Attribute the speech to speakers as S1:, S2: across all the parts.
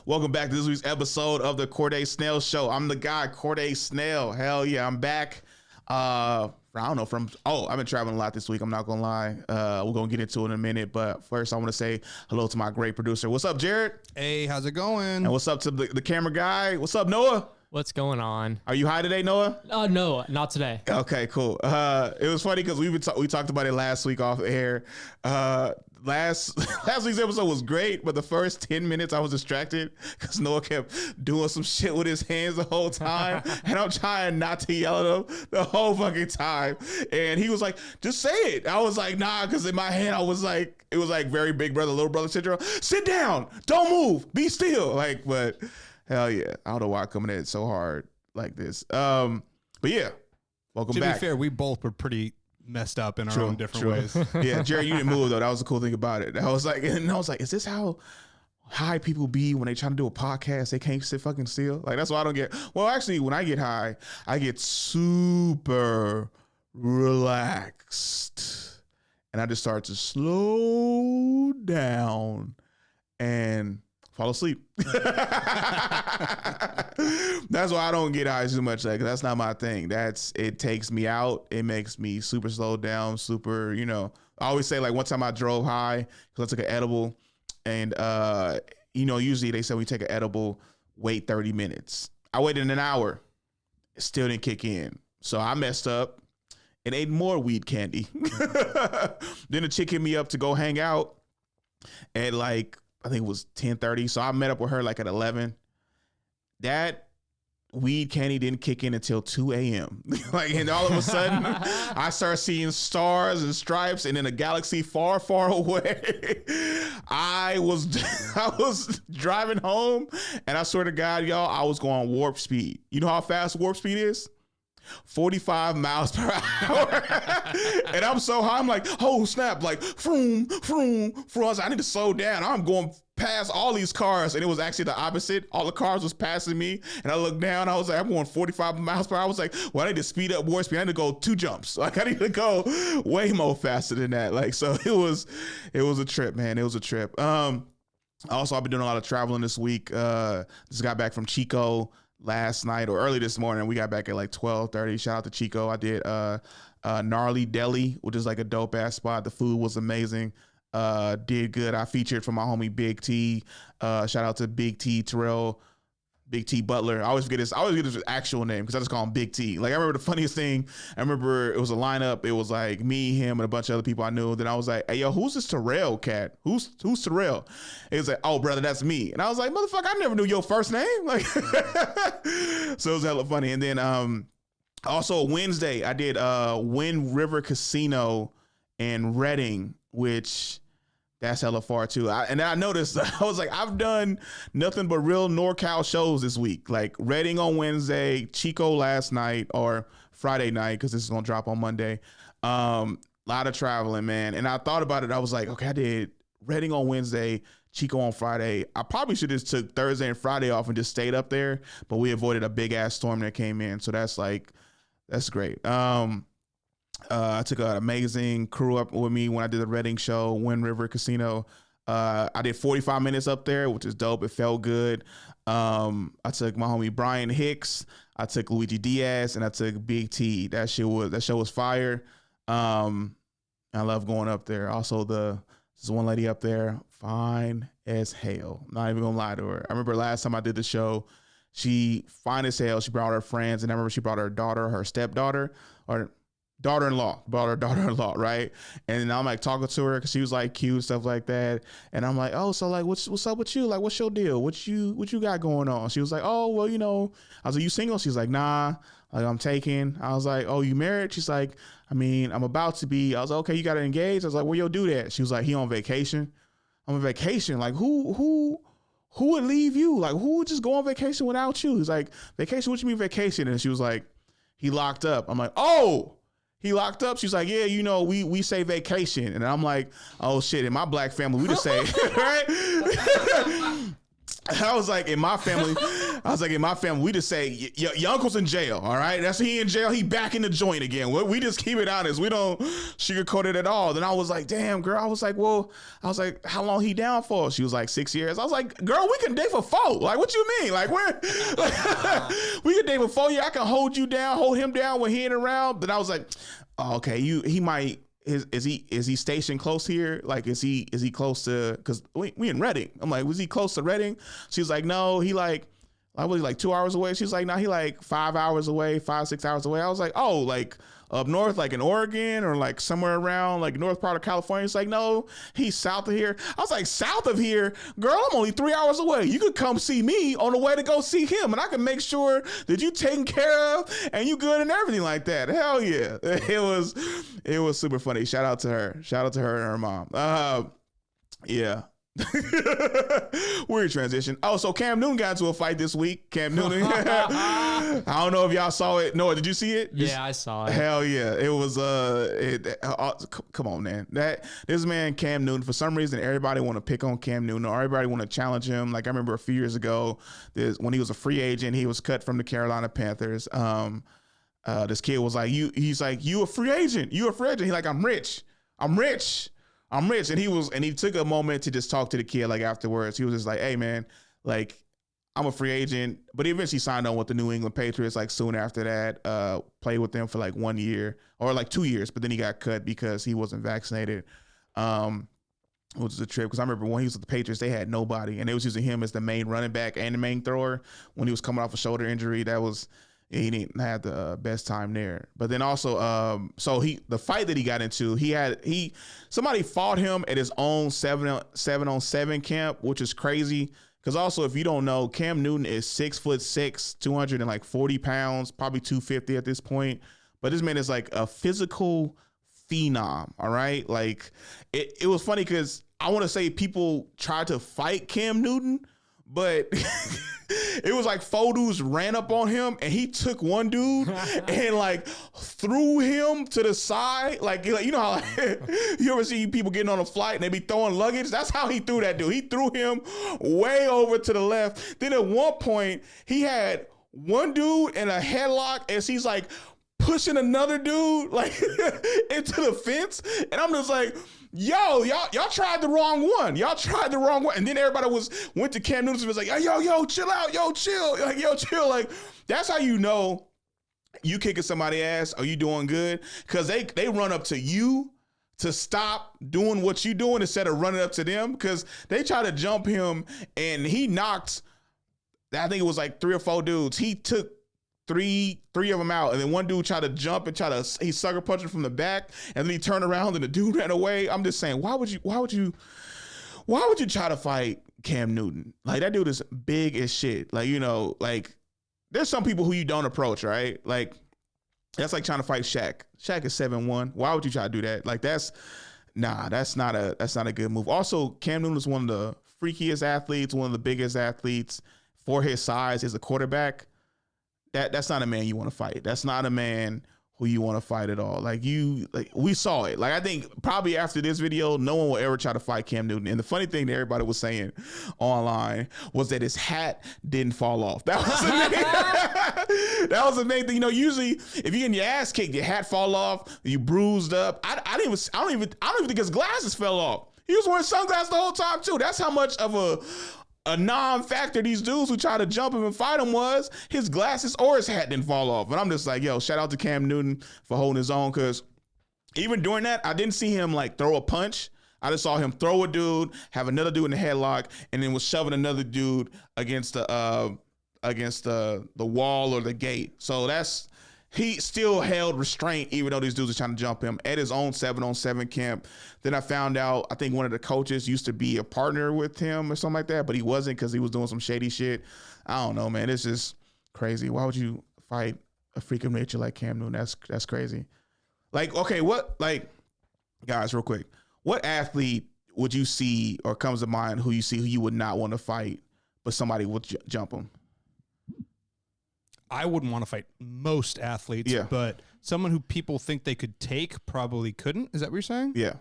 S1: Welcome back to this week's episode of the Corde Snell Show. I'm the guy, Corde Snell. Hell yeah, I'm back. I've been traveling a lot this week. I'm not gonna lie. We're gonna get into it in a minute, but first I want to say hello to my great producer. What's up, Jared?
S2: Hey, how's it going?
S1: And what's up to the camera guy? What's up, Noah?
S3: What's going on?
S1: Are you high today, Noah?
S3: No, not today.
S1: Okay, cool. It was funny because we talked about it last week off air. Last week's episode was great, but the first 10 minutes I was distracted because Noah kept doing some shit with his hands the whole time, and I'm trying not to yell at him the whole fucking time. And he was like, "Just say it." I was like, "Nah," because in my head I was like, it was like very big brother, little brother syndrome. Sit down, don't move, be still. But hell yeah, I don't know why I'm coming at it so hard like this. But yeah, welcome back.
S2: To be fair, we both were pretty messed up in our own different ways.
S1: Yeah, Jerry, you didn't move though. That was the cool thing about it. I was like, is this how high people be when they try to do a podcast? They can't sit fucking still. Like, that's why I don't get. Well, actually, when I get high, I get super relaxed, and I just start to slow down and fall asleep. That's why I don't get high too much. Like, that's not my thing. It takes me out. It makes me super slow down, super, I always say, like, one time I drove high because I took an edible, and usually they say when you take an edible, wait 30 minutes. I waited an hour. It still didn't kick in. So I messed up and ate more weed candy. Then the chick hit me up to go hang out at I think it was 10:30. So I met up with her at 11. That weed candy didn't kick in until 2 a.m. And all of a sudden I started seeing stars and stripes and in a galaxy far, far away. I was driving home, and I swear to God, y'all, I was going warp speed. You know how fast warp speed is? 45 miles per hour. And I'm so high, I'm like, oh snap, vroom, vroom, vroom. I was like, I need to slow down. I'm going past all these cars, and it was actually the opposite. All the cars was passing me, and I looked down, I was like, I'm going 45 miles per hour. I was like, well, I need to speed up warp speed. I need to go 2 jumps. I need to go way more faster than that. So it was a trip, man. It was a trip. Also, I've been doing a lot of traveling this week. Just got back from Chico last night or early this morning. We got back at 12:30. Shout out to Chico. I did Gnarly Deli, which is a dope ass spot. The food was amazing. Did good. I featured for my homie Big T. Shout out to Big T Terrell, Big T Butler. I always get his actual name because I just call him Big T. I remember the funniest thing. I remember it was a lineup. It was me, him, and a bunch of other people I knew. Then I was like, "Hey, yo, who's this Terrell cat? Who's Terrell?" He was like, "Oh, brother, that's me." And I was like, "Motherfucker, I never knew your first name." So it was hella funny. And then also Wednesday, I did Wind River Casino in Reading, which that's hella far too. And then I noticed, I was like, I've done nothing but real NorCal shows this week. Reading on Wednesday, Chico last night or Friday night, because this is gonna drop on Monday. Lot of traveling, man. And I thought about it. I was like, okay, I did Reading on Wednesday, Chico on Friday. I probably should have just took Thursday and Friday off and just stayed up there, but we avoided a big ass storm that came in. So that's great. I took an amazing crew up with me when I did the Reading show, Wind River Casino. I did 45 minutes up there, which is dope. It felt good. I took my homie Brian Hicks. I took Luigi Diaz, and I took Big T. That show was fire. I love going up there. Also, there's one lady up there, fine as hell. I'm not even gonna lie to her. I remember last time I did the show, she fine as hell. She brought her friends, and I remember she brought her daughter, her stepdaughter, or daughter-in-law, right? And I'm talking to her because she was cute, stuff like that. And I'm like, oh, so what's up with you? What's your deal? What you got going on? She was like, oh, well, I was like, you single? She's like, nah, I'm taken. I was like, oh, you married? She's like, I mean, I'm about to be. I was like, okay, you got to engage? I was like, where you'll do that? She was like, he on vacation. I'm on vacation. Who would leave you? Who would just go on vacation without you? He's like, vacation? What you mean vacation? And she was like, he locked up. I'm like, oh, he locked up? She's like, yeah, we say vacation. And I'm like, oh shit, in my black family, we just say, right? I was like, in my family, I was like, in my family, we just say, your uncle's in jail, all right? That's he in jail. He back in the joint again. We just keep it honest. We don't sugarcoat it at all. Then I was like, damn, girl. I was like, how long he down for? She was like, 6 years. I was like, girl, we can date for 4. Like, what you mean? Like, we can date for 4 years. I can hold you down, hold him down when he ain't around. Then I was like, oh, okay, he might. Is he stationed close here? Like, is he close to? Because we in Reading. I'm like, was he close to Reading? She's like, no. He like, I was like 2 hours away. She's like, no, he like 5 hours away, 6 hours away. I was like, oh, like up north, like in Oregon or like somewhere around like north part of California. It's like, no, he's south of here. I was like, south of here, girl, I'm only 3 hours away. You could come see me on the way to go see him, and I can make sure that you taken care of and you good and everything like that. Hell yeah, it was super funny. Shout out to her and her mom. Yeah. Weird transition. Oh, so Cam Newton got into a fight this week. Cam Newton. I don't know if y'all saw it. Noah, did you see it?
S3: Yeah, I saw it.
S1: Hell yeah. It was come on, man. This man Cam Newton, for some reason everybody want to pick on Cam Newton, or everybody want to challenge him. Like, I remember a few years ago, when he was a free agent, he was cut from the Carolina Panthers. This kid was like, he's like, you a free agent. He's like, I'm rich. And he took a moment to just talk to the kid, like, afterwards. He was just like, hey man, like, I'm a free agent, but he eventually signed on with the New England Patriots, like, soon after that, played with them for like 1 year or like 2 years, but then he got cut because he wasn't vaccinated. Which is a trip, because I remember when he was with the Patriots, they had nobody, and they was using him as the main running back and the main thrower. When he was coming off a shoulder injury, he didn't have the best time there. But then also, the fight that he got into, somebody fought him at his own 7-on-7 camp, which is crazy. Because also, if you don't know, Cam Newton is 6'6", 240 pounds, probably 250 at this point. But this man is like a physical phenom. All right, like it was funny because I want to say people tried to fight Cam Newton, but it was like 4 dudes ran up on him, and he took one dude and like threw him to the side. Like you know how you ever see people getting on a flight and they be throwing luggage? That's how he threw that dude. He threw him way over to the left. Then at one point, he had one dude in a headlock as he's like pushing another dude like into the fence. And I'm just like, yo, y'all tried the wrong one. And then everybody went to Cam Newton and was like, yo, chill out, yo, chill. Like, yo, chill. Like, that's how you know you kicking somebody's ass or you doing good. Cause they run up to you to stop doing what you doing instead of running up to them. Cause they try to jump him and he knocked, I think it was like 3 or 4 dudes. He took three of them out, and then one dude tried to jump and he sucker punched him from the back, and then he turned around and the dude ran away. I'm just saying, why would you try to fight Cam Newton? Like, that dude is big as shit. Like, you know, like, there's some people who you don't approach, right? Like, that's like trying to fight Shaq. Shaq is 7'1". Why would you try to do that? Like, that's not a good move. Also, Cam Newton is one of the freakiest athletes, one of the biggest athletes for his size as a quarterback. That's not a man you want to fight. That's not a man who you want to fight at all. Like, we saw it. Like, I think probably after this video, no one will ever try to fight Cam Newton. And the funny thing that everybody was saying online was that his hat didn't fall off. That was the main thing. You know, usually if you're getting your ass kicked, your hat fall off, you bruised up. I don't even think his glasses fell off. He was wearing sunglasses the whole time too. That's how much of a non-factor these dudes who try to jump him and fight him was. His glasses or his hat didn't fall off. And I'm just like, yo, shout out to Cam Newton for holding his own, because even during that, I didn't see him like throw a punch. I just saw him throw a dude, have another dude in the headlock, and then was shoving another dude against the wall or the gate. So he still held restraint, even though these dudes are trying to jump him at his own 7-on-7 camp. Then I found out, I think one of the coaches used to be a partner with him or something like that, but he wasn't because he was doing some shady shit. I don't know, man. It's just crazy. Why would you fight a freak of nature like Cam Newton? That's crazy. Like, okay, guys, real quick, what athlete would you see or comes to mind who you would not want to fight, but somebody would jump him?
S2: I wouldn't want to fight most athletes, but someone who people think they could take probably couldn't. Is that what you're saying?
S1: Yeah.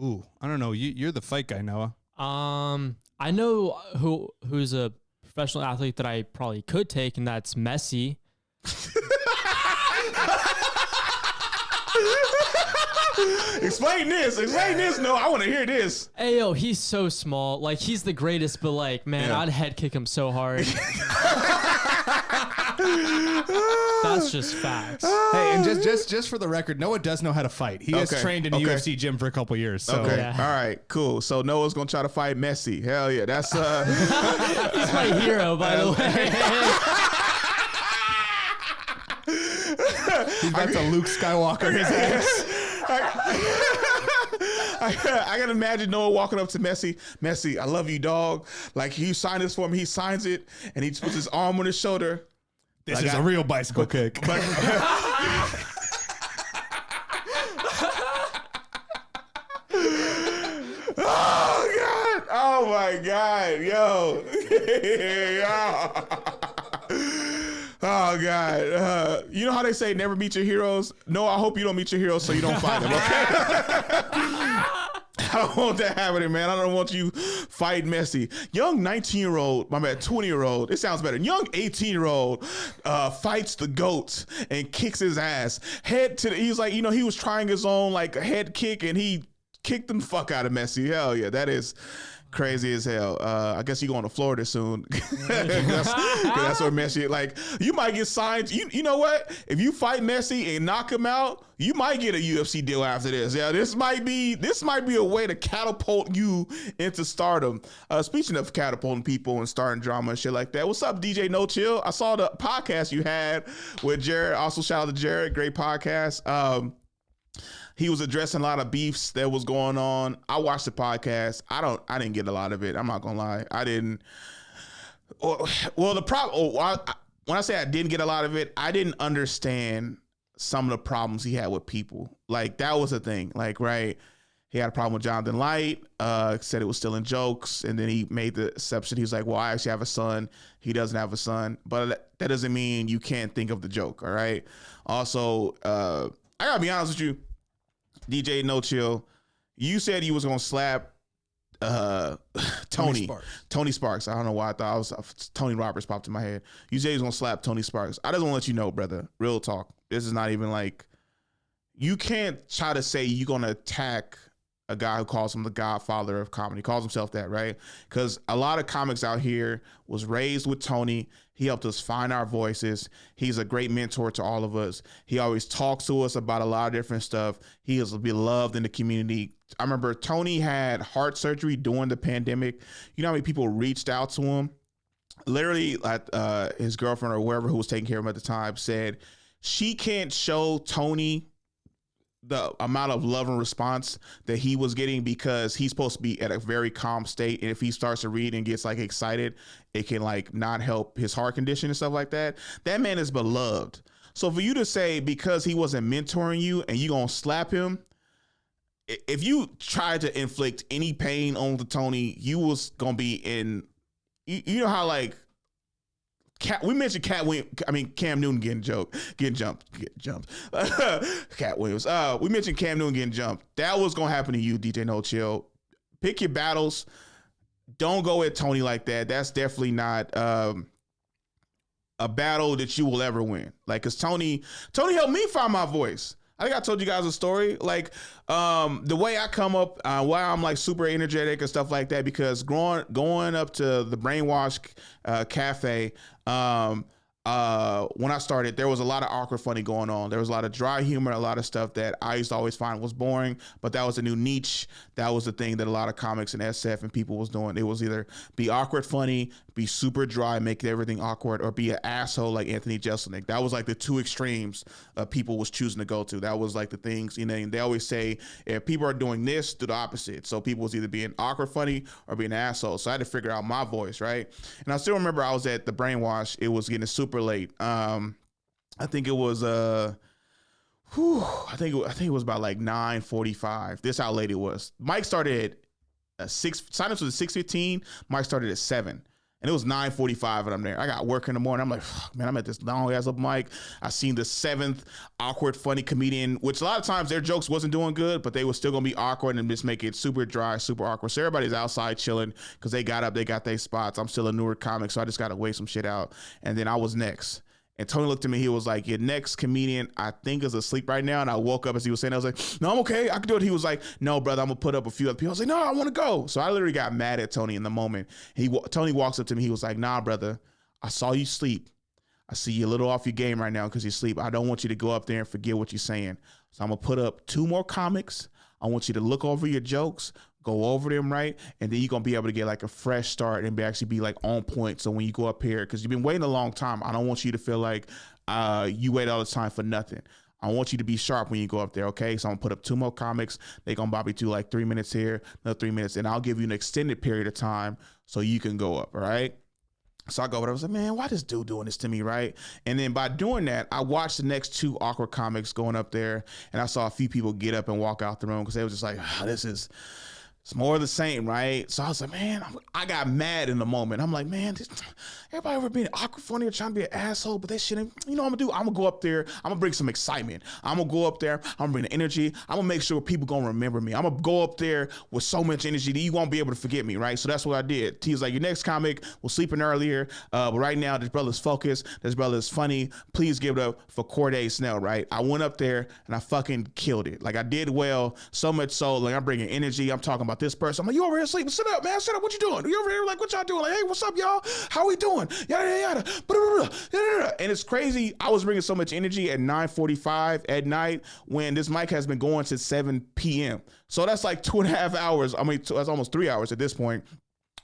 S2: Ooh, I don't know. You're the fight guy, Noah.
S3: I know who's a professional athlete that I probably could take, and that's Messi.
S1: Explain this. No, I want to hear this.
S3: Hey, yo, he's so small. Like, he's the greatest, but like, man, I'd head kick him so hard. That's just facts.
S2: Hey, and just for the record, Noah does know how to fight. He has trained in a UFC gym for a couple years. So.
S1: Okay, all right, cool. So Noah's gonna try to fight Messi. Hell yeah, that's
S3: he's my hero, by the way.
S2: He's about to Luke Skywalker his ass.
S1: I can imagine Noah walking up to Messi. Messi, I love you, dog. Like, you sign this for him. He signs it, and he puts his arm on his shoulder.
S2: This is a real bicycle kick.
S1: Oh my God, yo. Oh God. You know how they say never meet your heroes? No, I hope you don't meet your heroes so you don't fight them, okay? I don't want that happening, man. I don't want you fighting Messi. Young 19-year-old, my man, 20-year-old, it sounds better. Young 18-year-old fights the GOAT and kicks his ass. He's like, he was trying his own like head kick and he kicked the fuck out of Messi. Hell yeah, that is crazy as hell. I guess you're going to Florida soon. that's where Messi, like, you might get signed. You know what? If you fight Messi and knock him out, you might get a UFC deal after this. Yeah, this might be a way to catapult you into stardom. Speaking of catapulting people and starting drama and shit like that, what's up, DJ No Chill? I saw the podcast you had with Jared. Also, shout out to Jared. Great podcast. He was addressing a lot of beefs that was going on. I watched the podcast. I didn't get a lot of it. I'm not gonna lie. I didn't. Well, the problem. When I say I didn't get a lot of it, I didn't understand some of the problems he had with people. Like, that was the thing. Like, right, he had a problem with Jonathan Light. Said it was still in jokes, and then he made the exception. He was like, "Well, I actually have a son. He doesn't have a son," but that doesn't mean you can't think of the joke. All right. Also, I gotta be honest with you. DJ No Chill, you said you was gonna slap Tony Sparks. I don't know why I thought Tony Roberts popped in my head. You said he was gonna slap Tony Sparks. I just want to let you know, brother. Real talk. This is not even like, you can't try to say you're gonna attack a guy who calls him the godfather of comedy, calls himself that, right? Because a lot of comics out here was raised with Tony. He helped us find our voices. He's a great mentor to all of us. He always talks to us about a lot of different stuff. He is beloved in the community. I remember Tony had heart surgery during the pandemic. You know how many people reached out to him? Literally, his girlfriend or whoever who was taking care of him at the time said she can't show Tony the amount of love and response that he was getting because he's supposed to be at a very calm state. And if he starts to read and gets like excited, it can like not help his heart condition and stuff like that. That man is beloved. So for you to say because he wasn't mentoring you and you gonna slap him, if you tried to inflict any pain on the Tony, you was gonna be in, you know how like, we mentioned Cam Newton getting jumped. Cat Williams. We mentioned Cam Newton getting jumped. That was gonna happen to you, DJ No Chill. Pick your battles. Don't go at Tony like that. That's definitely not a battle that you will ever win. Like, cause Tony helped me find my voice. I think I told you guys a story. Like, the way I come up, why I'm like super energetic and stuff like that, because going up to the Brainwash Cafe, when I started, there was a lot of awkward funny going on. There was a lot of dry humor, a lot of stuff that I used to always find was boring, but that was a new niche. That was the thing that a lot of comics and SF and people was doing. It was either be awkward funny, be super dry, make everything awkward, or be an asshole like Anthony Jeselnik. That was like the two extremes people was choosing to go to. That was like the things, you know, and they always say, if people are doing this, do the opposite. So people was either being awkward funny or being an asshole. So I had to figure out my voice, right? And I still remember I was at the Brainwash. It was getting super late. I think it was I think it was about like 9:45. This how late it was. Mike started at 6. Sign-ups was at 6:15. Mike started at 7. And it was 9:45 and I'm there. I got work in the morning. I'm like, man, I'm at this long ass open mic. I seen the 7th awkward, funny comedian, which a lot of times their jokes wasn't doing good, but they were still gonna be awkward and just make it super dry, super awkward. So everybody's outside chilling because they got up, they got their spots. I'm still a newer comic, so I just gotta wait some shit out. And then I was next. And Tony looked at me, he was like, your next comedian, I think, is asleep right now. And I woke up as he was saying, I was like, no, I'm okay, I can do it. He was like, no, brother, I'm gonna put up a few other people. I was like, no, I wanna go. So I literally got mad at Tony in the moment. Tony walks up to me, he was like, nah, brother, I saw you sleep. I see you a little off your game right now because you sleep. I don't want you to go up there and forget what you're saying. So I'm gonna put up 2 more comics. I want you to look over your jokes, go over them, right? And then you're going to be able to get like a fresh start and actually be like on point. So when you go up here, because you've been waiting a long time, I don't want you to feel like you wait all the time for nothing. I want you to be sharp when you go up there, okay? So I'm going to put up 2 more comics. They're going to probably do like 3 minutes here, another 3 minutes, and I'll give you an extended period of time so you can go up, all right? So I go over there, I was like, man, why this dude doing this to me, right? And then by doing that, I watched the next 2 awkward comics going up there, and I saw a few people get up and walk out the room because they were just like, it's more of the same, right? So I was like, man, I got mad in the moment. I'm like, man, everybody ever been awkward, funny, or trying to be an asshole, but they shouldn't. You know what I'm gonna do? I'm gonna go up there. I'm gonna bring some excitement. I'm gonna go up there. I'm gonna bring the energy. I'm gonna make sure people gonna remember me. I'm gonna go up there with so much energy that you won't be able to forget me, right? So that's what I did. He was like, your next comic was sleeping earlier, but right now this brother's focused. This brother's funny. Please give it up for Corde Snell, right? I went up there and I fucking killed it. Like I did well, so much so, like I'm bringing energy. I'm talking about this person. I'm like, you over here sleeping? Sit up, man. Sit up. What you doing? You over here? Like, what y'all doing? Like, hey, what's up, y'all? How we doing? Yada, yada, yada. And it's crazy. I was bringing so much energy at 9:45 at night when this mic has been going since 7 p.m. So that's like 2.5 hours. I mean, that's almost 3 hours at this point.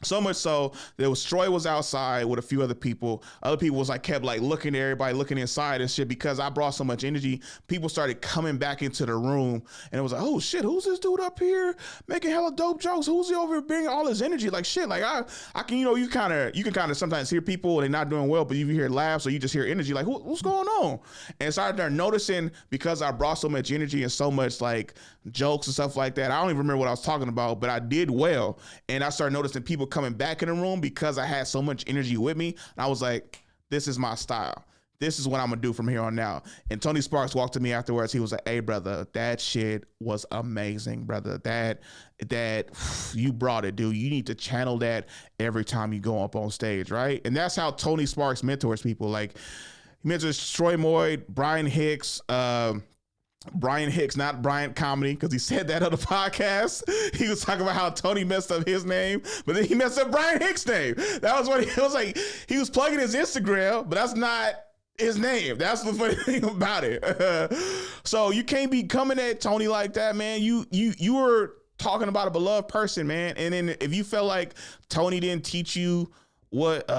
S1: So much so there was Troy was outside with a few other people. Other people was like kept like looking at everybody, looking inside and shit because I brought so much energy. People started coming back into the room and it was like, oh shit, who's this dude up here making hella dope jokes? Who's he over here bringing all his energy? Like shit, like I can, you know, you can kind of sometimes hear people and they're not doing well, but you hear laughs or you just hear energy. Like what's going on? And so I started noticing because I brought so much energy and so much like jokes and stuff like that. I don't even remember what I was talking about, but I did well. And I started noticing people coming back in the room because I had so much energy with me. And I was like, this is my style. This is what I'm gonna do from here on out. And Tony Sparks walked to me afterwards. He was like, hey brother, that shit was amazing, brother. That you brought it, dude. You need to channel that every time you go up on stage, right? And that's how Tony Sparks mentors people. Like he mentors Troy Moy, Brian Hicks, not Bryant Comedy, because he said that on the podcast. He was talking about how Tony messed up his name, but then he messed up Brian Hicks' name. That was what he was like. He was plugging his Instagram, but that's not his name. That's the funny thing about it. So you can't be coming at Tony like that, man. You were talking about a beloved person, man. And then if you felt like Tony didn't teach you what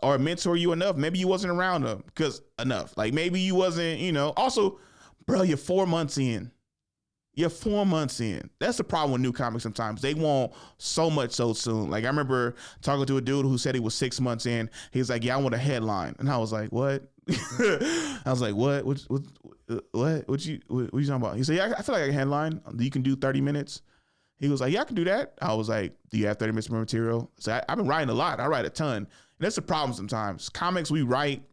S1: or mentor you enough, maybe you wasn't around him because enough. Like maybe you wasn't, you know. Also, bro, you're 4 months in. You're 4 months in. That's the problem with new comics sometimes. They want so much so soon. Like I remember talking to a dude who said he was 6 months in. He was like, yeah, I want a headline. And I was like, what? I was like, what? What you talking about? He said, yeah, I feel like a headline. You can do 30 minutes. He was like, yeah, I can do that. I was like, do you have 30 minutes of material? So I've been writing a lot. I write a ton. And that's the problem sometimes. Comics, we write,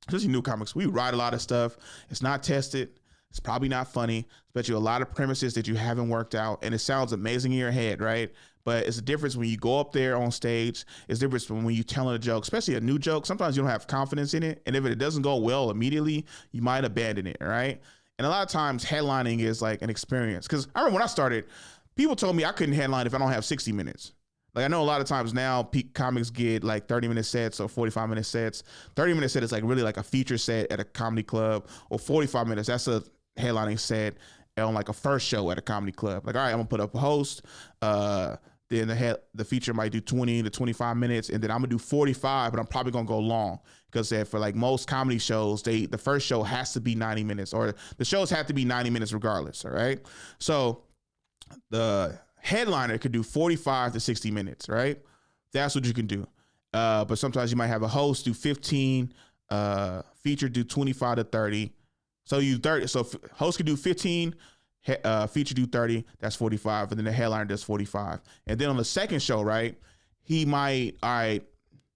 S1: especially new comics, we write a lot of stuff. It's not tested. It's probably not funny, especially a lot of premises that you haven't worked out, and it sounds amazing in your head, right? But it's a difference when you go up there on stage. It's different from when you're telling a joke, especially a new joke. Sometimes you don't have confidence in it, and if it doesn't go well immediately, you might abandon it, right? And a lot of times headlining is like an experience. Because I remember when I started, people told me I couldn't headline if I don't have 60 minutes. Like I know a lot of times now comics get like 30-minute sets or 45-minute sets. 30-minute set is like really like a feature set at a comedy club, or 45 minutes. That's a headlining set on like a first show at a comedy club. Like, all right, I'm gonna put up a host. Then the feature might do 20 to 25 minutes, and then I'm gonna do 45, but I'm probably gonna go long because for like most comedy shows, the first show has to be 90 minutes, or the shows have to be 90 minutes regardless. All right, so the headliner could do 45 to 60 minutes, right? That's what you can do. But sometimes you might have a host do 15, feature do 25 to 30. So host could do 15, feature do 30, that's 45, and then the headliner does 45. And then on the second show, right, he might, all right,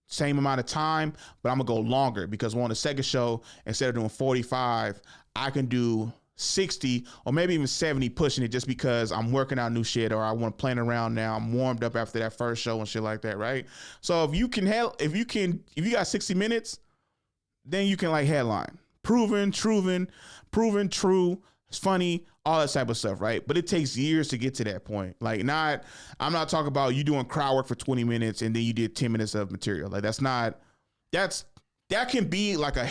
S1: same amount of time, but I'm gonna go longer because on the second show, instead of doing 45, I can do 60 or maybe even 70 pushing it just because I'm working out new shit or I want to plan around now. I'm warmed up after that first show and shit like that, right? So if you got 60 minutes, then you can like headline. Proven, true, it's funny, all that type of stuff, right? But it takes years to get to that point. Like I'm not talking about you doing crowd work for 20 minutes and then you did 10 minutes of material. Like that can be like a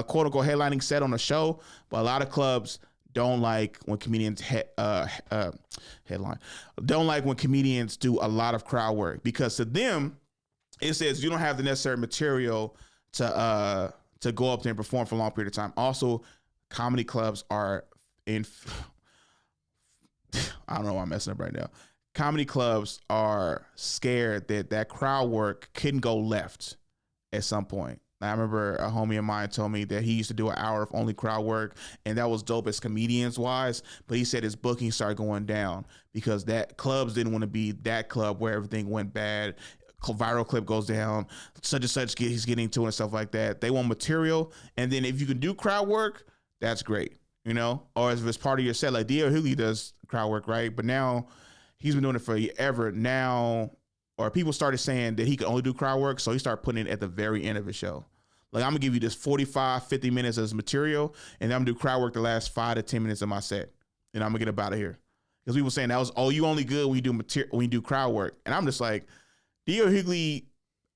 S1: quote unquote headlining set on a show, but a lot of clubs don't like when comedians don't like when comedians do a lot of crowd work because to them, it says you don't have the necessary material to go up there and perform for a long period of time. Also, comedy clubs are I don't know why I'm messing up right now. Comedy clubs are scared that crowd work couldn't go left at some point. I remember a homie of mine told me that he used to do an hour of only crowd work, and that was dope as comedians wise. But he said his booking started going down because that clubs didn't want to be that club where everything went bad. Viral clip goes down, such and such he's getting to and stuff like that. They want material, and then if you can do crowd work, that's great, you know. Or if it's part of your set, like D.L. Hughley does crowd work, right? But now he's been doing it forever now. Or people started saying that he could only do crowd work, so he started putting it at the very end of his show. Like, I'm going to give you this 45, 50 minutes as material, and I'm going to do crowd work the last 5 to 10 minutes of my set, and I'm going to get up out of here. Because people saying you only good when you do crowd work. And I'm just like, D.L. Hughley,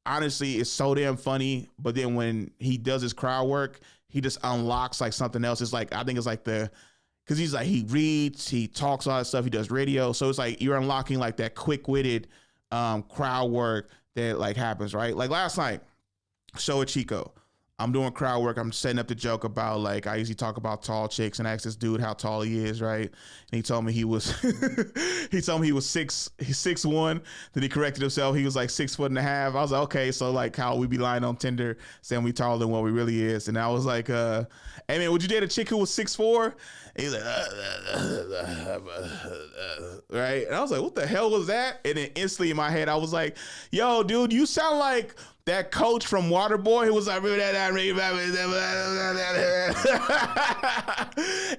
S1: honestly, is so damn funny, but then when he does his crowd work, he just unlocks, like, something else. It's like, I think it's like because he's like, he reads, he talks all that stuff, he does radio, so it's like you're unlocking, like, that quick-witted crowd work that like happens, right? Like last night, show with Chico, I'm doing crowd work. I'm setting up the joke about like I usually talk about tall chicks and I asked this dude how tall he is, right? And he told me he was 6'1". Then he corrected himself. He was like 6'1.5". I was like, okay, so like how we be lying on Tinder saying we taller than what we really is. And I was like, hey man, would you date a chick who was 6'4"? And he's like, right? And I was like, what the hell was that? And then instantly in my head, I was like, yo, dude, you sound like that coach from Waterboy who was like,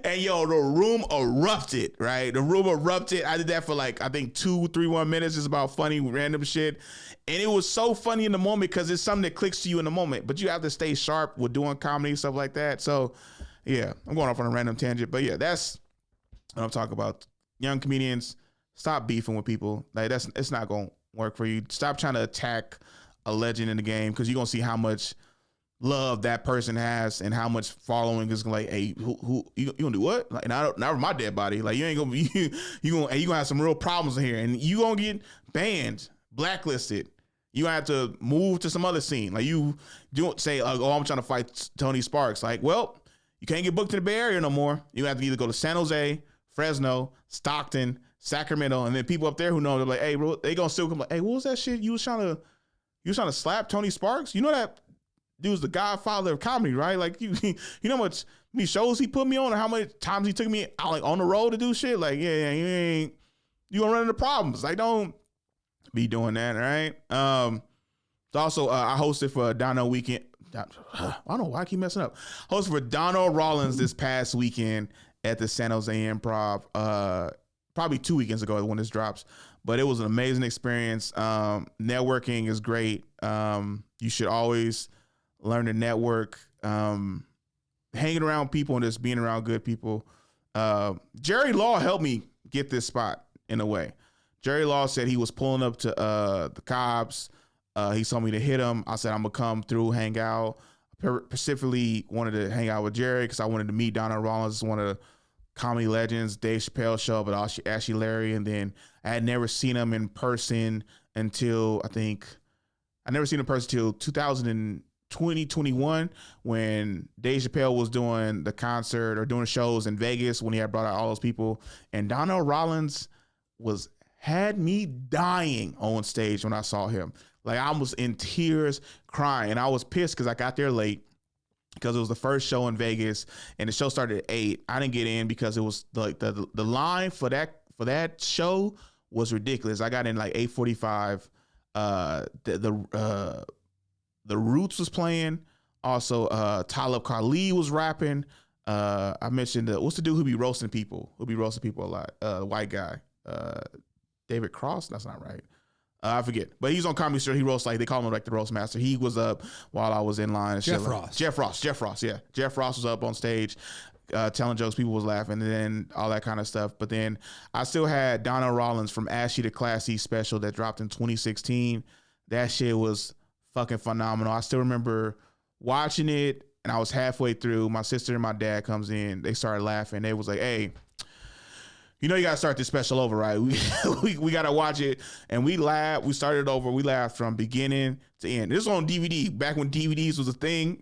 S1: and yo, the room erupted, right? The room erupted. I did that for like, I think 2-3 minutes, just about funny, random shit. And it was so funny in the moment because it's something that clicks to you in the moment, but you have to stay sharp with doing comedy and stuff like that. So yeah, I'm going off on a random tangent, but yeah, that's what I'm talking about. Young comedians, stop beefing with people. Like it's not going to work for you. Stop trying to attack a legend in the game because you're going to see how much love that person has and how much following is like, hey, who you gonna do what? Like, not with my dead body. Like, you ain't gonna be, you gonna have some real problems in here and you gonna get banned, blacklisted. You have to move to some other scene. Like, you don't say, oh, I'm trying to fight Tony Sparks. Like, well, you can't get booked in the Bay Area no more. You have to either go to San Jose, Fresno, Stockton, Sacramento, and then people up there who know, they're like, hey, bro, they gonna still come like, hey, what was that shit you was trying to slap Tony Sparks? You know that dude's the godfather of comedy, right? Like, you know how many shows he put me on, or how many times he took me out like on the road to do shit. Like, yeah, you gonna run into problems. Like, don't be doing that, right? Also, I hosted for Donnell weekend. I don't know why I keep messing up. Hosted for Donnell Rawlings this past weekend at the San Jose Improv. Probably 2 weekends ago when this drops. But it was an amazing experience. Networking is great. You should always learn to network. Hanging around people and just being around good people. Jerry Law helped me get this spot in a way. Jerry Law said he was pulling up to the Cobbs. He told me to hit him. I said, I'm going to come through, hang out. Specifically wanted to hang out with Jerry because I wanted to meet Donnell Rawlings, one of the comedy legends, Dave Chappelle show, but also Ashley Larry. And then I had never seen him in person until 2021 when Dave Chappelle was doing the concert or doing shows in Vegas when he had brought out all those people. And Donnell Rawlings had me dying on stage when I saw him. Like, I was in tears crying, and I was pissed because I got there late because it was the first show in Vegas and the show started at 8. I didn't get in because it was like the line for that show was ridiculous. I got in like 8:45. The Roots was playing. Also, Talib Kweli was rapping. I mentioned what's the dude who be roasting people? Who be roasting people a lot? The white guy, David Cross. That's not right. I forget, but he's on Comedy Store. He roasts, like, they call him like the roast master. He was up while I was in line. And
S2: Jeff Ross.
S1: Jeff Ross. Yeah, Jeff Ross was up on stage, telling jokes. People was laughing, and then all that kind of stuff. But then I still had Donnell Rawlings from Ashy to Classy special that dropped in 2016. That shit was fucking phenomenal. I still remember watching it, and I was halfway through. My sister and my dad comes in. They started laughing. They was like, "Hey, you know you gotta start this special over, right? We gotta watch it." And we laughed. We started over. We laughed from beginning to end. This was on DVD back when DVDs was a thing.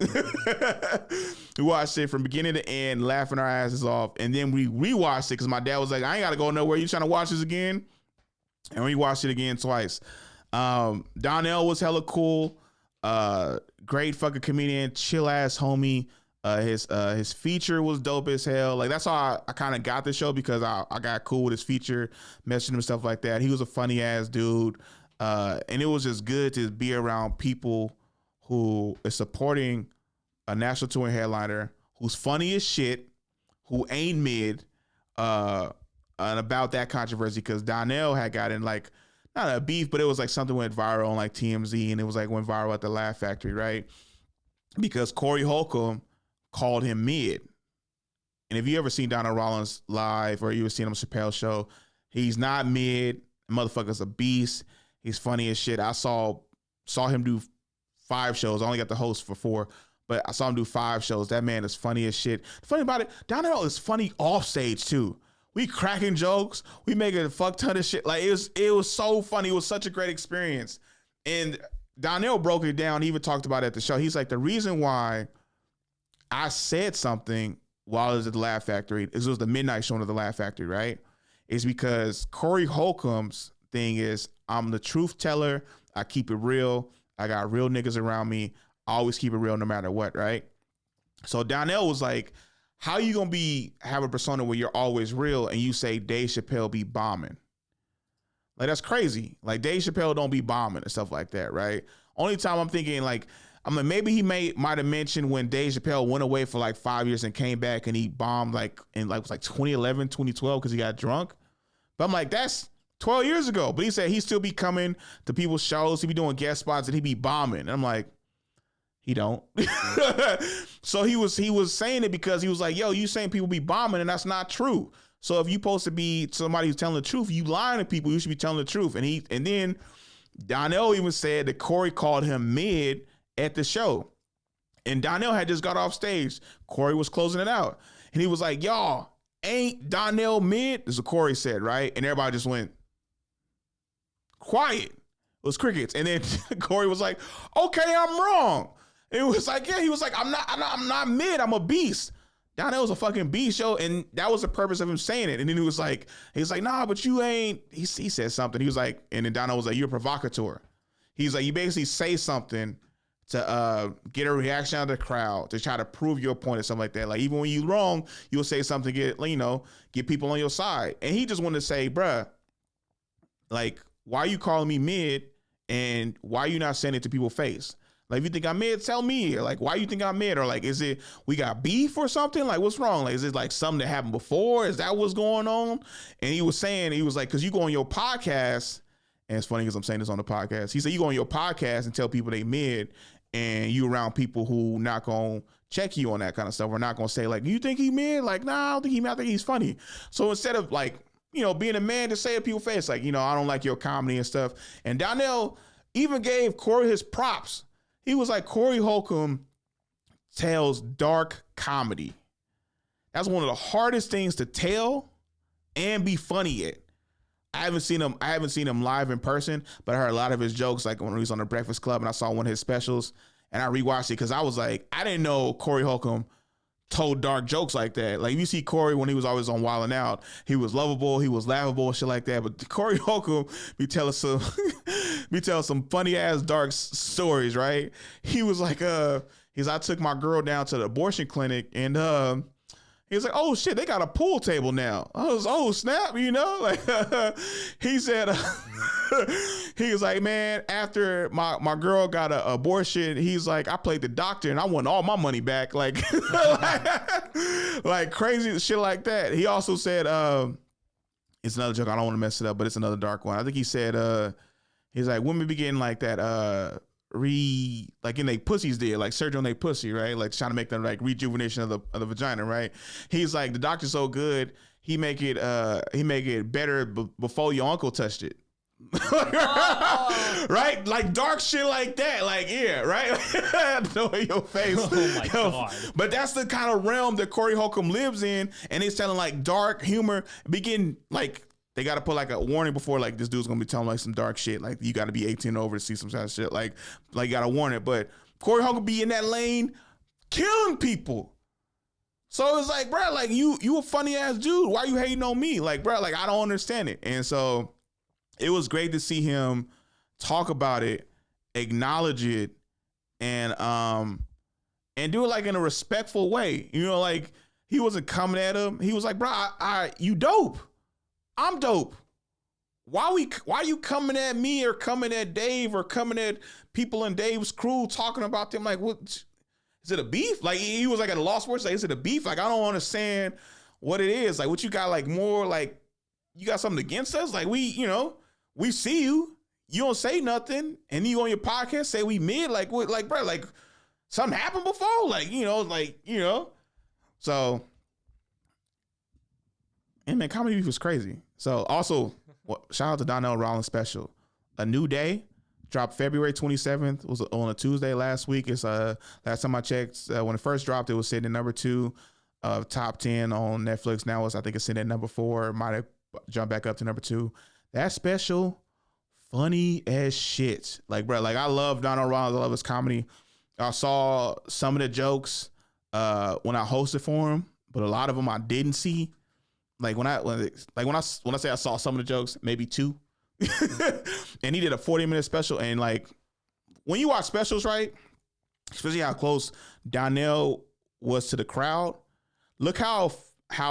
S1: We watched it from beginning to end, laughing our asses off. And then we rewatched it because my dad was like, "I ain't gotta go nowhere. You trying to watch this again?" And we watched it again twice. Donnell was hella cool. Great fucking comedian, chill ass homie. His feature was dope as hell. Like, that's how I kind of got the show, because I got cool with his feature, messaging him and stuff like that. He was a funny ass dude. And it was just good to be around people who is supporting a national touring headliner who's funny as shit, who ain't mid, and about that controversy, because Donnell had gotten, like, not a beef, but it was like something went viral on like TMZ, and it was like went viral at the Laugh Factory, right? Because Corey Holcomb called him mid. And if you ever seen Donnell Rawlings live, or you ever seen him on Chappelle's show, he's not mid. Motherfucker's a beast. He's funny as shit. I saw him do 5 shows. I only got the host for 4, but I saw him do 5 shows. That man is funny as shit. The funny about it, Donnell is funny off stage too. We cracking jokes. We making a fuck ton of shit. Like, it was so funny. It was such a great experience. And Donnell broke it down. He even talked about it at the show. He's like, the reason why I said something while I was at the Laugh Factory, this was the midnight show of the Laugh Factory, right? Is because Corey Holcomb's thing is, I'm the truth teller. I keep it real. I got real niggas around me. I always keep it real no matter what, right? So Donnell was like, how you gonna have a persona where you're always real and you say Dave Chappelle be bombing? Like, that's crazy. Like, Dave Chappelle don't be bombing and stuff like that, right? Only time I'm thinking, like, I'm like, maybe he might have mentioned when Dave Chappelle went away for like 5 years and came back and he bombed like in like, it was like 2011, 2012 because he got drunk. But I'm like, that's 12 years ago. But he said he still be coming to people's shows. He be doing guest spots and he be bombing. And I'm like, he don't. So he was saying it because he was like, yo, you saying people be bombing, and that's not true. So if you supposed to be somebody who's telling the truth, you lying to people, you should be telling the truth. And then Donnell even said that Corey called him mid at the show. And Donnell had just got off stage. Corey was closing it out. And he was like, y'all, ain't Donnell mid? This is what Corey said, right? And everybody just went quiet. It was crickets. And then Corey was like, okay, I'm wrong. It was like, yeah, he was like, I'm not mid, I'm a beast. Donnell was a fucking beast, yo, and that was the purpose of him saying it. And then he was like, nah, but you ain't. He said something. He was like, and then Donnell was like, you're a provocateur. He's like, you basically say something to get a reaction out of the crowd, to try to prove your point or something like that. Like, even when you're wrong, you'll say something to get people on your side. And he just wanted to say, bruh, like, why are you calling me mid, and why are you not saying it to people's face? Like, if you think I'm mid, tell me. Or like, why you think I'm mid? Or like, is it we got beef or something? Like, what's wrong? Like, is it like something that happened before? Is that what's going on? And he was like, because you go on your podcast, and it's funny because I'm saying this on the podcast. He said, you go on your podcast and tell people they mid, and you around people who not going to check you on that kind of stuff. We're not going to say, like, you think he mid? Like, nah, I don't think he mid. I think he's funny. So instead of like, being a man to say it to people's face, like, I don't like your comedy and stuff. And Donnell even gave Corey his props. He was like, Corey Holcomb tells dark comedy. That's one of the hardest things to tell and be funny at. I haven't seen him live in person, but I heard a lot of his jokes, like when he was on the Breakfast Club, and I saw one of his specials, and I rewatched it because I was like, I didn't know Corey Holcomb told dark jokes like that. Like, you see Corey when he was always on Wild 'N Out, he was lovable, he was laughable, shit like that. But Corey Holcomb be telling some funny ass dark stories, right? He was like, I took my girl down to the abortion clinic, and He was like, oh shit, they got a pool table now. I was, oh snap, you know? Like he said, he was like, man, after my girl got an abortion, he's like, I played the doctor and I won all my money back. Like, like crazy shit like that. He also said, it's another joke. I don't want to mess it up, but it's another dark one. I think he said, he's like, women be getting like that, like in their pussies did, like surgery on their pussy, right? Like trying to make them like rejuvenation of the vagina, right? He's like, the doctor's so good, he make it better before your uncle touched it. Right? Like dark shit like that. Like, yeah, right? Know in your face.
S3: Oh my God.
S1: But that's the kind of realm that Corey Holcomb lives in, and he's telling like dark humor, begin like they got to put like a warning before, like this dude's gonna be telling like some dark shit. Like you got to be 18 over to see some kind of shit. Like you got to warn it. But Corey Holcomb be in that lane, killing people. So it's like, bro, like you a funny ass dude. Why you hating on me? Like, bro, like I don't understand it. And so it was great to see him talk about it, acknowledge it, and do it like in a respectful way. You know, like he wasn't coming at him. He was like, bro, you dope. I'm dope. Why you coming at me or coming at Dave or coming at people in Dave's crew talking about them? Like, what is it, a beef? Like he was like at a lost words. Like, is it a beef? Like, I don't understand what it is. Like, what you got, like more like you got something against us? Like we see you. You don't say nothing, and you on your podcast say we mid. Like what? Like, bro, like something happened before. Like so. And man, comedy beef was crazy. So also, shout out to Donnell Rawlings special. A New Day dropped February 27th. Was on a Tuesday last week. It's last time I checked, when it first dropped, it was sitting at number 2 of top 10 on Netflix. Now I think it's sitting at number 4. Might have jumped back up to number 2. That special, funny as shit. Like, bro, like I love Donnell Rawlings. I love his comedy. I saw some of the jokes when I hosted for him, but a lot of them I didn't see. Like when I say I saw some of the jokes, maybe 2, and he did a 40-minute special. And like when you watch specials, right, especially how close Donnell was to the crowd, look how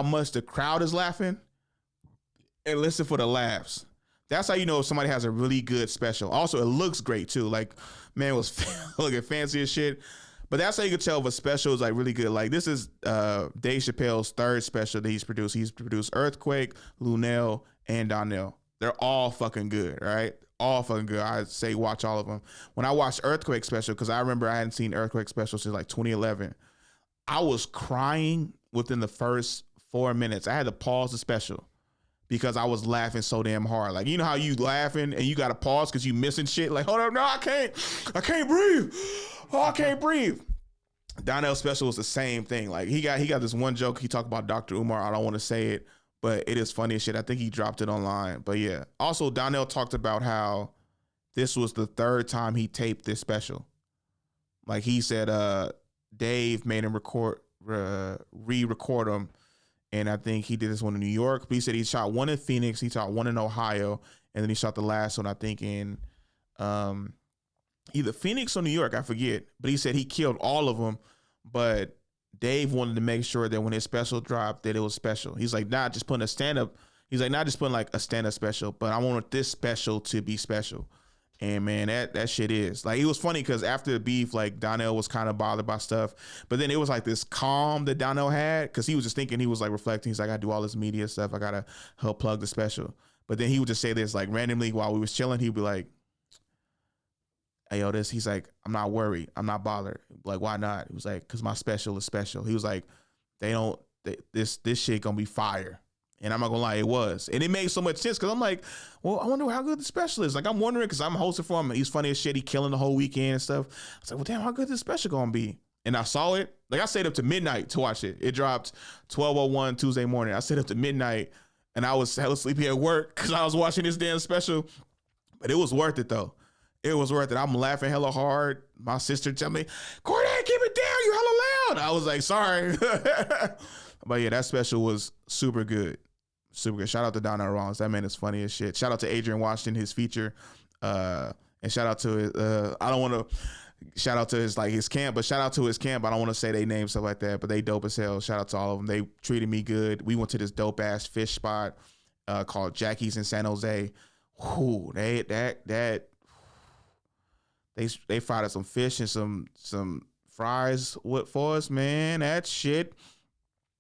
S1: much the crowd is laughing, and listen for the laughs. That's how you know if somebody has a really good special. Also, it looks great too. Like, man, it was looking fancy as shit. But that's how you can tell if a special is like really good. Like this is Dave Chappelle's 3rd special that he's produced. He's produced Earthquake, Lunel, and Donnell. They're all fucking good, right? All fucking good. I'd say watch all of them. When I watched Earthquake special, because I remember I hadn't seen Earthquake special since like 2011, I was crying within the first 4 minutes. I had to pause the special because I was laughing so damn hard. Like, you know how you laughing and you got to pause because you missing shit? Like, hold up, no, I can't breathe. Oh, I can't breathe. Donnell's special was the same thing. Like he got this one joke. He talked about Dr. Umar. I don't want to say it, but it is funny as shit. I think he dropped it online. But yeah. Also, Donnell talked about how this was the 3rd time he taped this special. Like he said, Dave made him re-record him. And I think he did this one in New York. But he said he shot one in Phoenix. He shot one in Ohio. And then he shot the last one, I think, in either Phoenix or New York, I forget. But he said he killed all of them. But Dave wanted to make sure that when his special dropped, that it was special. He's like, not just putting a stand-up. He's like, not just putting like a stand-up special, but I want this special to be special. And man, that shit is. Like, it was funny because after the beef, like Donnell was kind of bothered by stuff. But then it was like this calm that Donnell had because he was just thinking, he was like reflecting. He's like, I do all this media stuff. I got to help plug the special. But then he would just say this like randomly while we was chilling. He'd be like, hey, yo, he's like, I'm not worried. I'm not bothered. Like, why not? He was like, because my special is special. He was like, this shit gonna be fire. And I'm not gonna lie, it was. And it made so much sense because I'm like, well, I wonder how good the special is. Like, I'm wondering because I'm hosting for him. He's funny as shit. He killing the whole weekend and stuff. I was like, well, damn, how good this special gonna be? And I saw it. Like, I stayed up to midnight to watch it. It dropped 12:01 Tuesday morning. I stayed up to midnight and I was hella sleepy at work because I was watching this damn special. But it was worth it though. It was worth it. I'm laughing hella hard. My sister tell me, Corde, keep it down. You hella loud. I was like, sorry. But yeah, that special was super good. Super good. Shout out to Donnell Rawlings. That man is funny as shit. Shout out to Adrian Washington, his feature. And shout out to I don't want to shout out to his camp, but shout out to his camp. I don't want to say they name stuff like that, but they dope as hell. Shout out to all of them. They treated me good. We went to this dope ass fish spot called Jackie's in San Jose. Whoo, they fried us some fish and some fries for us, man. That shit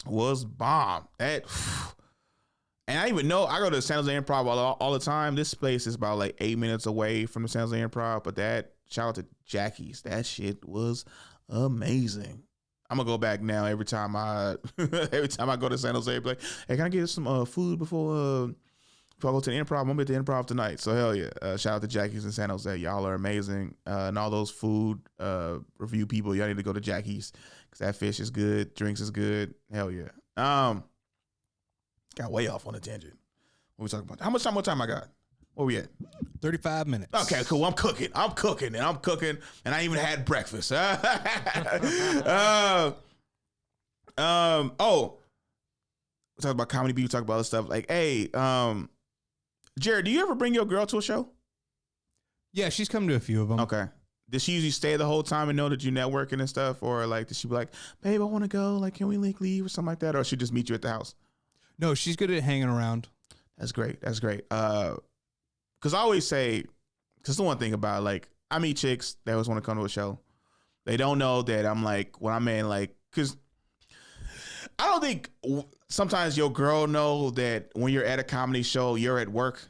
S1: was bomb. And I even know I go to the San Jose Improv all the time. This place is about like 8 minutes away from the San Jose Improv, but shout out to Jackie's. That shit was amazing. I'm gonna go back now every time I go to San Jose. Like, hey, can I get some food before I go to the Improv? I'm gonna be at the Improv tonight. So hell yeah. Shout out to Jackie's in San Jose. Y'all are amazing. And all those food review people, y'all need to go to Jackie's because that fish is good, drinks is good. Hell yeah. Got way off on a tangent. What we talking about? How much time I got? Where we at?
S2: 35 minutes.
S1: Okay, cool. I'm cooking, and I even had breakfast. Oh, we talk about comedy. We talk about other stuff. Like, hey, Jared, do you ever bring your girl to a show?
S2: Yeah, she's come to a few of them.
S1: Okay. Does she usually stay the whole time and know that you networking and stuff, or like does she be like, babe, I want to go? Like, can we leave or something like that, or she just meet you at the house?
S2: No, she's good at hanging around.
S1: That's great. Because I always say, because the one thing about, like, I meet chicks that always want to come to a show. They don't know that I'm like, when I'm in, like, because I don't think sometimes your girl know that when you're at a comedy show, you're at work,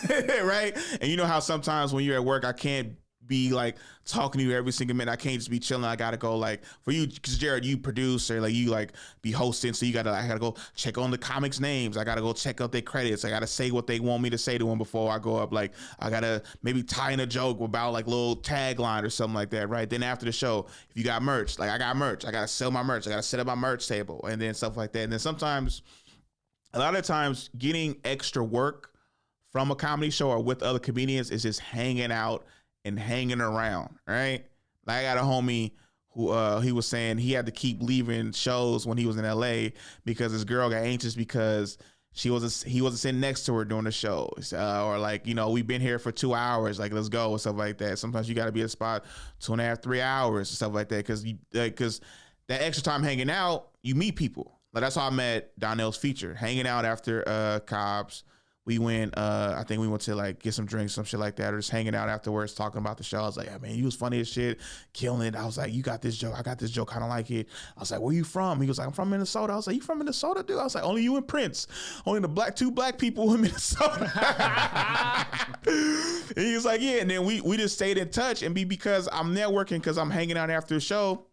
S1: right? And you know how sometimes when you're at work, I can't be like talking to you every single minute. I can't just be chilling. I gotta go, like, for you, because Jared, you produce or like you like be hosting, so I gotta go check on the comics names. I gotta go check out their credits. I gotta say what they want me to say to them before I go up. Like, I gotta maybe tie in a joke about like little tagline or something like that, right? Then after the show, if you got merch, like I got merch, I gotta sell my merch. I gotta set up my merch table and then stuff like that. And then sometimes, a lot of times, getting extra work from a comedy show or with other comedians is just hanging out and hanging around, right? Like, I got a homie who he was saying he had to keep leaving shows when he was in LA because his girl got anxious because he wasn't sitting next to her during the show, or like, you know, we've been here for 2 hours, like, let's go, and stuff like that. Sometimes you got to be at a spot 2.5, 3 hours and stuff like that because that extra time hanging out, you meet people. Like, that's how I met Donnell's feature, hanging out after Cobb's. We went, I think we went to like get some drinks, some shit like that, or just hanging out afterwards, talking about the show. I was like, yeah, man, you was funny as shit, killing it. I was like, you got this joke. I got this joke, kind of like it. I was like, where you from? He was like, I'm from Minnesota. I was like, you from Minnesota, dude? I was like, only you and Prince. Only the two black people in Minnesota. And he was like, yeah. And then we just stayed in touch, and because I'm networking, because I'm hanging out after the show,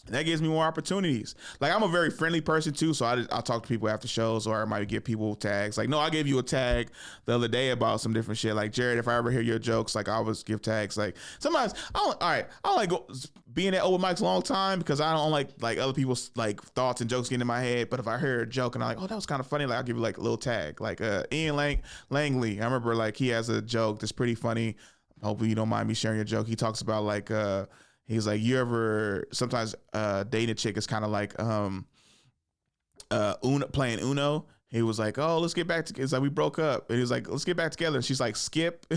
S1: that gives me more opportunities. Like, I'm a very friendly person too, so I'll talk to people after shows, or I might give people tags. Like, no, I gave you a tag the other day about some different shit. Like, Jared, if I ever hear your jokes, like, I always give tags. Like, sometimes I don't like being at open mics a long time because I don't like other people's like thoughts and jokes getting in my head. But if I hear a joke and I'm like, oh, that was kind of funny, like, I'll give you like a little tag. Like Ian Langley, I remember like he has a joke that's pretty funny. Hopefully you don't mind me sharing your joke. He talks about like he's like, you ever sometimes dating a chick is kind of like playing Uno. He was like, oh, let's get back together. It's like, we broke up. And he was like, let's get back together. And she's like, Skip.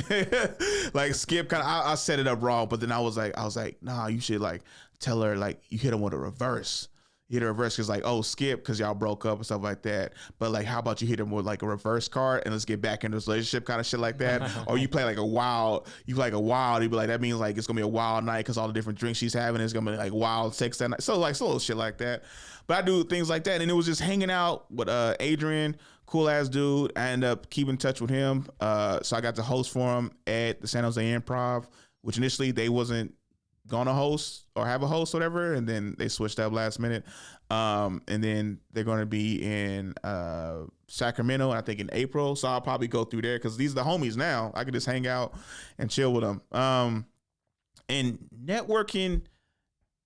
S1: Like, Skip kind of, I set it up wrong. But then I was like, nah, you should like tell her, like, you hit him with a reverse. You hit a reverse because like, oh, Skip, because y'all broke up and stuff like that. But like, how about you hit him with like a reverse card and let's get back into this relationship, kind of shit like that. Or you play like a wild, you'd be like, that means like it's gonna be a wild night because all the different drinks she's having is gonna be like wild sex that night. So like, some little shit like that. But I do things like that. And it was just hanging out with Adrian, cool ass dude. I ended up keeping in touch with him. So I got to host for him at the San Jose Improv, which initially they wasn't gonna host or have a host or whatever, and then they switched up last minute. And then they're gonna be in Sacramento, I think in April. So I'll probably go through there because these are the homies now. I can just hang out and chill with them. And networking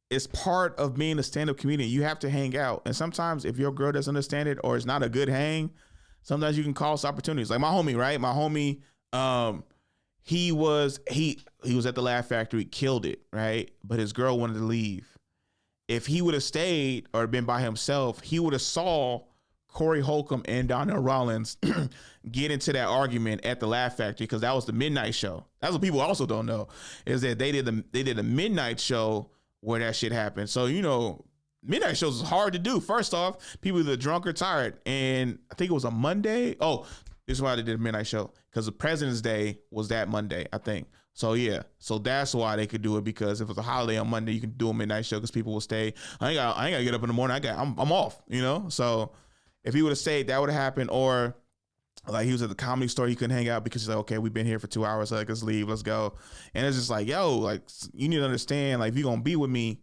S1: is part of being a stand-up comedian. You have to hang out, and sometimes if your girl doesn't understand it or it's not a good hang, sometimes you can cause opportunities. Like my homie, right? My homie, he was at the Laugh Factory, killed it, right? But his girl wanted to leave. If he would have stayed or been by himself, he would have saw Corey Holcomb and Donnell Rawlings get into that argument at the Laugh Factory, because that was the midnight show. That's what people also don't know, is that they did a midnight show where that shit happened. So, you know, midnight shows is hard to do. First off, people either drunk or tired. And I think it was a Monday. Oh, this is why they did a midnight show, because the President's Day was that Monday, I think. So yeah, so that's why they could do it, because if it's a holiday on Monday, you can do a midnight show because people will stay. I ain't gotta get up in the morning. I'm off, you know. So if he would have stayed, that would have happened. Or like he was at the Comedy Store, he couldn't hang out because he's like, okay, we've been here for 2 hours, like let's leave, let's go. And it's just like, yo, like you need to understand, like if you're gonna be with me,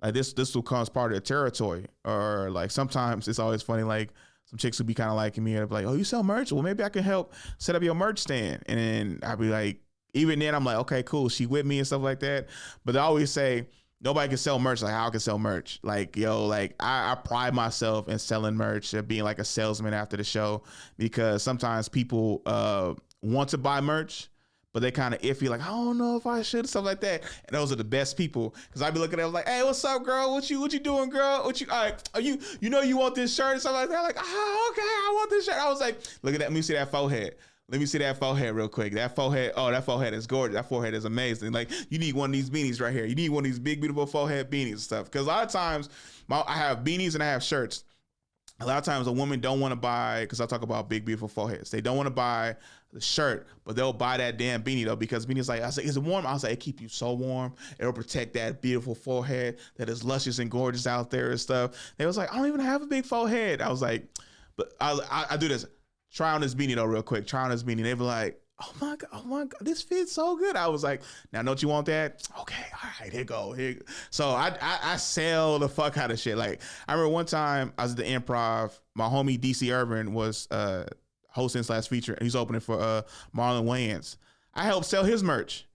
S1: like this will come as part of the territory. Or like sometimes it's always funny, like some chicks would be kind of liking me and they'd be like, oh, you sell merch? Well, maybe I can help set up your merch stand. And then I'd be like, even then I'm like, okay, cool, she with me and stuff like that. But they always say, nobody can sell merch like how I can sell merch. Like, yo, like I pride myself in selling merch and being like a salesman after the show, because sometimes people want to buy merch, but they kind of iffy, like, I don't know if I should, stuff like that. And those are the best people, because I'd be looking at them like, hey, what's up, girl? What you doing, girl? All right, are you know you want this shirt and stuff like that? Like, oh, okay, I want this shirt. I was like, look at that. Let me see that forehead. Let me see that forehead real quick. That forehead, oh, that forehead is gorgeous. That forehead is amazing. Like, you need one of these beanies right here. You need one of these big, beautiful forehead beanies and stuff. Because a lot of times, I have beanies and I have shirts. A lot of times a woman don't want to buy, because I talk about big, beautiful foreheads. They don't want to buy the shirt, but they'll buy that damn beanie though, because beanie's like, I was like, is it warm? I was like, it keep you so warm. It'll protect that beautiful forehead that is luscious and gorgeous out there and stuff. They was like, I don't even have a big forehead. I was like, but I do this. Try on this beanie though real quick. Try on this beanie. They be like, oh my God, this fits so good. I was like, now don't you want that? Okay, all right, here you go. So I sell the fuck out of shit. Like I remember one time I was at the Improv, my homie DC Urban was hosting / feature. He's opening for Marlon Wayans. I helped sell his merch.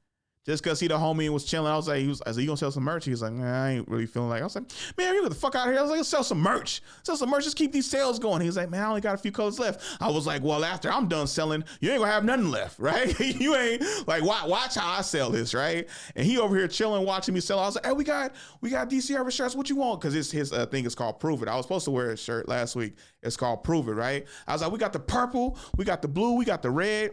S1: Just because he the homie and was chilling. I was like, you gonna sell some merch? He was like, nah, I ain't really feeling like. I was like, man, you get the fuck out of here. I was like, let's sell some merch. Just keep these sales going. He was like, man, I only got a few colors left. I was like, well, after I'm done selling, you ain't gonna have nothing left, right? You ain't like, watch how I sell this, right? And he over here chilling, watching me sell. I was like, hey, we got DC Urban shirts. What you want? Because his thing is called Prove It. I was supposed to wear a shirt last week. It's called Prove It, right? I was like, we got the purple, we got the blue, we got the red.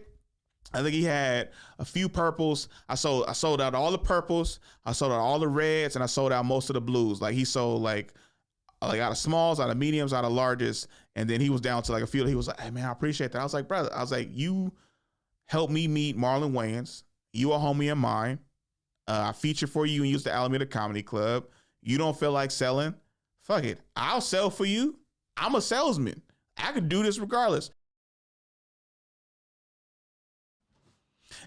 S1: I think he had a few purples. I sold out all the purples. I sold out all the reds, and I sold out most of the blues. Like he sold like out of smalls, out of mediums, out of larges, and then he was down to like a few. He was like, "Hey man, I appreciate that." I was like, "Brother," I was like, "You helped me meet Marlon Wayans. You a homie of mine. I featured for you and used the Alameda Comedy Club. You don't feel like selling? Fuck it, I'll sell for you. I'm a salesman. I could do this regardless."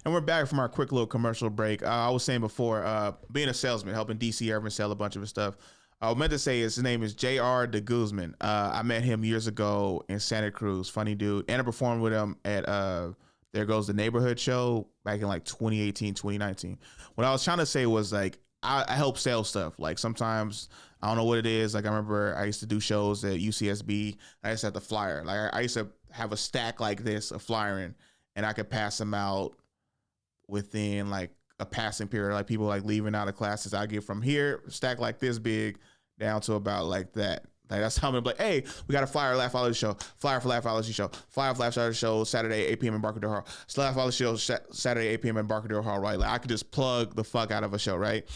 S1: And we're back from our quick little commercial break. I was saying before, being a salesman, helping DC Urban sell a bunch of his stuff. I meant to say his name is J.R. de Guzman. I met him years ago in Santa Cruz. Funny dude. And I performed with him at There Goes the Neighborhood show back in like 2018, 2019. What I was trying to say was like, I help sell stuff. Like sometimes I don't know what it is. Like I remember I used to do shows at UCSB. I used to have the flyer. Like I used to have a stack like this of flyering, and I could pass them out within like a passing period. Like people like leaving out of classes, I get from here stack like this big down to about like that. Like that's how I'm like, hey, we got a flyer Laughology show, flyer for Laughology show, flyer for Laughology show Saturday 8 p.m. in Barker Hall, Laughology show Saturday 8 p.m. in Barker Hall, right? Like I could just plug the fuck out of a show, right?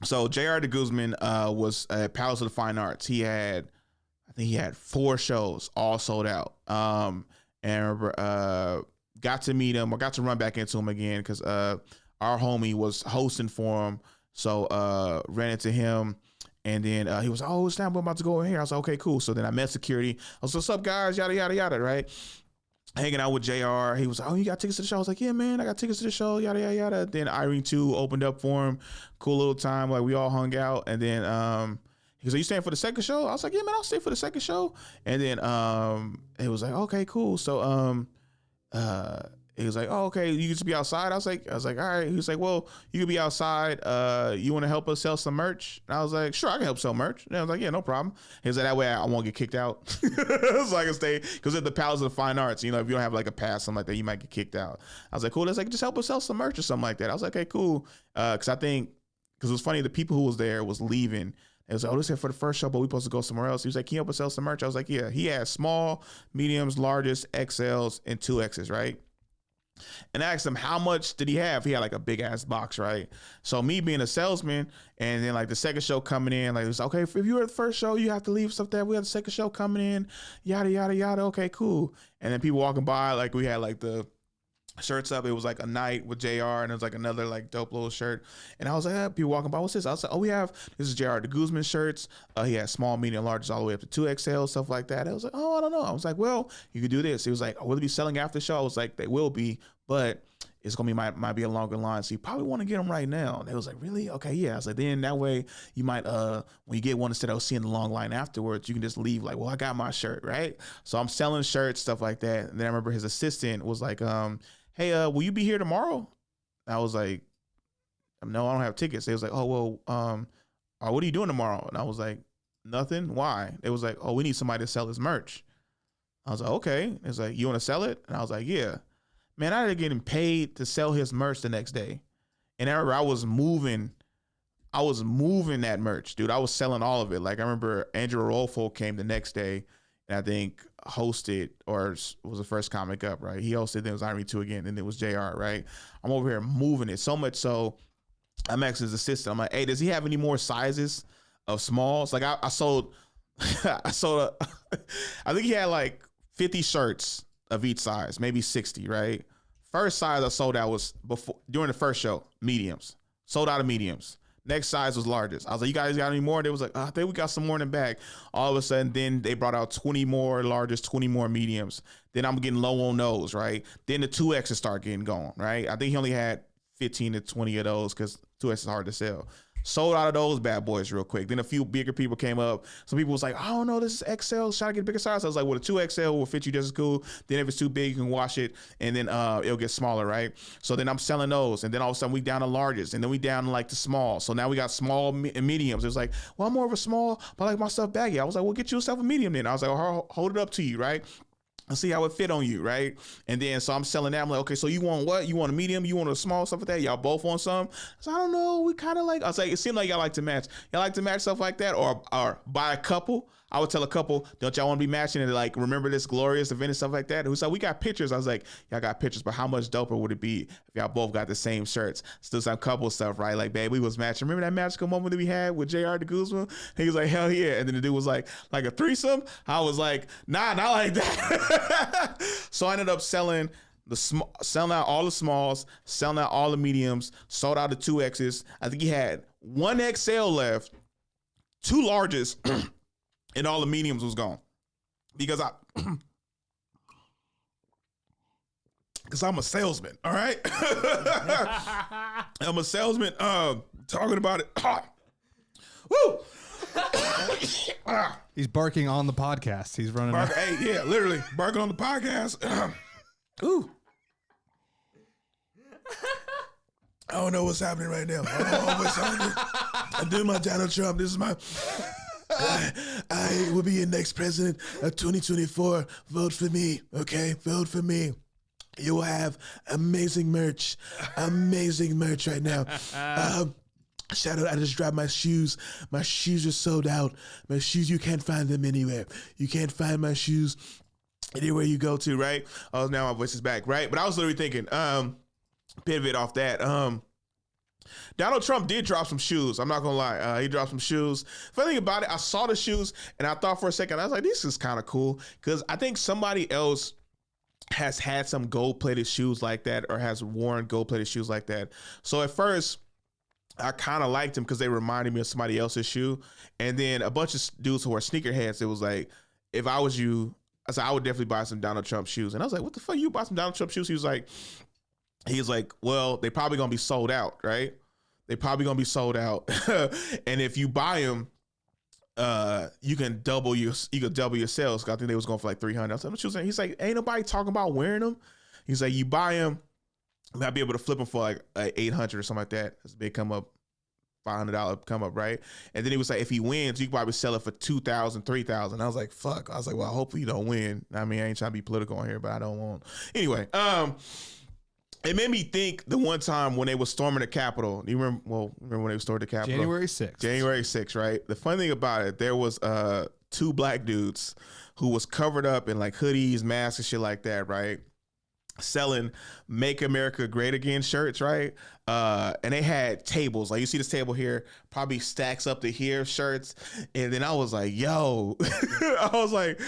S1: So J.R. de Guzman was at Palace of the Fine Arts. I think he had 4 shows all sold out. And I remember got to meet him, or got to run back into him again because our homie was hosting for him. So ran into him, and then he was, oh, it's time we're about to go in here. I was like, okay, cool. So then I met security. I was like, what's up, guys? Yada, yada, yada, right? Hanging out with JR. He was like, oh, you got tickets to the show? I was like, yeah, man, I got tickets to the show, yada, yada, yada. Then Irene 2 opened up for him. Cool little time. Like we all hung out. And then he was like, you staying for the second show? I was like, yeah, man, I'll stay for the second show. And then it was like, okay, cool. So he was like, oh, okay, you just be outside? I was like, all right. He was like, well, you could be outside. You want to help us sell some merch? And I was like, sure, I can help sell merch. And I was like, yeah, no problem. He was like, that way I won't get kicked out. So I can stay, because at the Palace of the Fine Arts, you know, if you don't have like a pass, something like that, you might get kicked out. I was like, cool, let's like just help us sell some merch or something like that. I was like, okay, cool. Because it was funny, the people who was there was leaving. It was like, oh, this is for the first show, but we supposed to go somewhere else. He was like, can you help us sell some merch? I was like, yeah. He had small, mediums, largest, XLs, and 2Xs, right? And I asked him, how much did he have? He had like a big ass box, right? So me being a salesman, and then like the second show coming in, like it was okay, if you were at the first show, you have to leave stuff there. We had the second show coming in, yada, yada, yada. Okay, cool. And then people walking by, like we had like the shirts up. It was like a night with JR, and it was like another like dope little shirt. And I was like, people walking by, what's this? I was like, oh, this is JR the Guzman shirts. He had small, medium, large, all the way up to 2XL, stuff like that. I was like, oh, I don't know. I was like, well, you could do this. He was like, oh, will they be selling after the show? I was like, they will be, but it's gonna be might be a longer line, so you probably want to get them right now. And they was like, really? Okay, yeah. I was like, then that way you might when you get one, instead of seeing the long line afterwards, you can just leave like, well, I got my shirt, right? So I'm selling shirts, stuff like that. And then I remember his assistant was like, hey, will you be here tomorrow? And I was like, no, I don't have tickets. They was like, oh, well, what are you doing tomorrow? And I was like, nothing. Why? It was like, oh, we need somebody to sell his merch. I was like, okay. It's like, you want to sell it? And I was like, yeah. Man, I ended up getting paid to sell his merch the next day. And I remember I was moving that merch, dude. I was selling all of it. Like I remember Andrew Rolfo came the next day, and I think hosted or was the first comic up, right? He hosted, then it was Irony 2 again, and it was JR, right? I'm over here moving it so much so I'm asking his assistant, I'm like, hey, does he have any more sizes of smalls? Like I sold, I think he had like 50 shirts of each size, maybe 60, right? First size I sold out was during the first show, mediums. Sold out of mediums. Next size was largest. I was like, you guys got any more? They was like, I think we got some more in the bag. All of a sudden, then they brought out 20 more largest, 20 more mediums. Then I'm getting low on those, right? Then the 2Xs start getting going, right? I think he only had 15 to 20 of those because 2X is hard to sell. Sold out of those bad boys real quick. Then a few bigger people came up. Some people was like, I don't know, this is XL. Should I get a bigger size? I was like, well, the 2XL will fit you just as cool. Then if it's too big, you can wash it, and then it'll get smaller, right? So then I'm selling those, and then all of a sudden we down to largest, and then we down to like the small. So now we got small and mediums. It was like, well, I'm more of a small, but I like my stuff baggy. I was like, well, get yourself a medium then. I was like, well, hold it up to you, right? And see how it fit on you, right? And then so I'm selling that. I'm like, okay, so you want what? You want a medium? You want a small, stuff like that? Y'all both want some? So I don't know. We kind of like. I was like, it seemed like y'all like to match. Y'all like to match stuff like that, or buy a couple. I would tell a couple, don't y'all want to be matching and like remember this glorious event and stuff like that? It was like, we got pictures. I was like, y'all got pictures, but how much doper would it be if y'all both got the same shirts? Still some couple stuff, right? Like, babe, we was matching. Remember that magical moment that we had with JR the Guzman? He was like, hell yeah. And then the dude was like a threesome. I was like, nah, not like that. So I ended up selling out all the smalls, selling out all the mediums, sold out the 2Xs. I think he had 1XL left, 2 larges. And all the mediums was gone because I'm a salesman. All right. I'm a salesman. Talking about it. Woo.
S2: He's barking on the podcast. He's running.
S1: Hey, yeah, literally barking on the podcast. Ooh. I don't know what's happening right now. I don't know what's happening. I'm doing my Donald Trump. This is my. I will be your next president of 2024. Vote for me, okay? Vote for me. You will have amazing merch right now. Shout out, I just dropped my shoes. My shoes are sold out. My shoes, you can't find them anywhere. You can't find my shoes anywhere you go to, right? Oh, now my voice is back, right? But I was literally thinking, pivot off that. Donald Trump did drop some shoes. I'm not gonna lie. He dropped some shoes. Funny thing about it, I saw the shoes and I thought for a second, I was like, this is kind of cool. Because I think somebody else has had some gold-plated shoes like that or has worn gold-plated shoes like that. So at first, I kind of liked them because they reminded me of somebody else's shoe. And then a bunch of dudes who are sneakerheads, it was like, if I was you, I said, I would definitely buy some Donald Trump shoes. And I was like, what the fuck, you buy some Donald Trump shoes? He's like, well, they probably gonna be sold out, right? They probably gonna be sold out. And if you buy them, you can double your sales. I think they was going for like 300. I was like, he's like, ain't nobody talking about wearing them. He's like, you buy them, you might be able to flip them for like 800 or something like that. It's a big come up, $500 come up, right? And then he was like, if he wins, you can probably sell it for 2,000, 3,000. I was like, fuck. I was like, well, hopefully you don't win. I mean, I ain't trying to be political on here, but I don't want. Anyway, It made me think the one time when they were storming the Capitol. Do you remember? Well, remember when they stormed the Capitol?
S2: January 6th.
S1: January 6th, right? The funny thing about it, there was 2 black dudes who was covered up in like hoodies, masks, and shit like that, right? Selling "Make America Great Again" shirts, right? And they had tables. Like you see this table here, probably stacks up to here shirts. And then I was like, yo, I was like,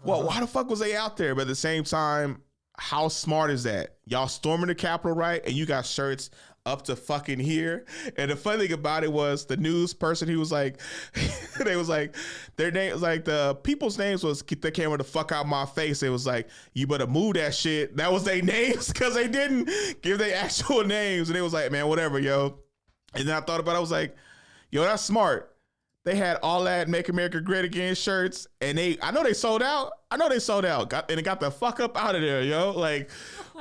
S1: well, why the fuck was they out there? But at the same time, how smart is that? Y'all storming the Capitol, right? And you got shirts up to fucking here. And the funny thing about it was the news person, he was like, they was like, their name was like, the people's names was, get the camera the fuck out my face. It was like, you better move that shit. That was their names because they didn't give their actual names. And it was like, man, whatever, yo. And then I thought about it, I was like, yo, that's smart. They had all that "Make America Great Again" shirts, and I know they sold out. And it got the fuck up out of there, yo. Like,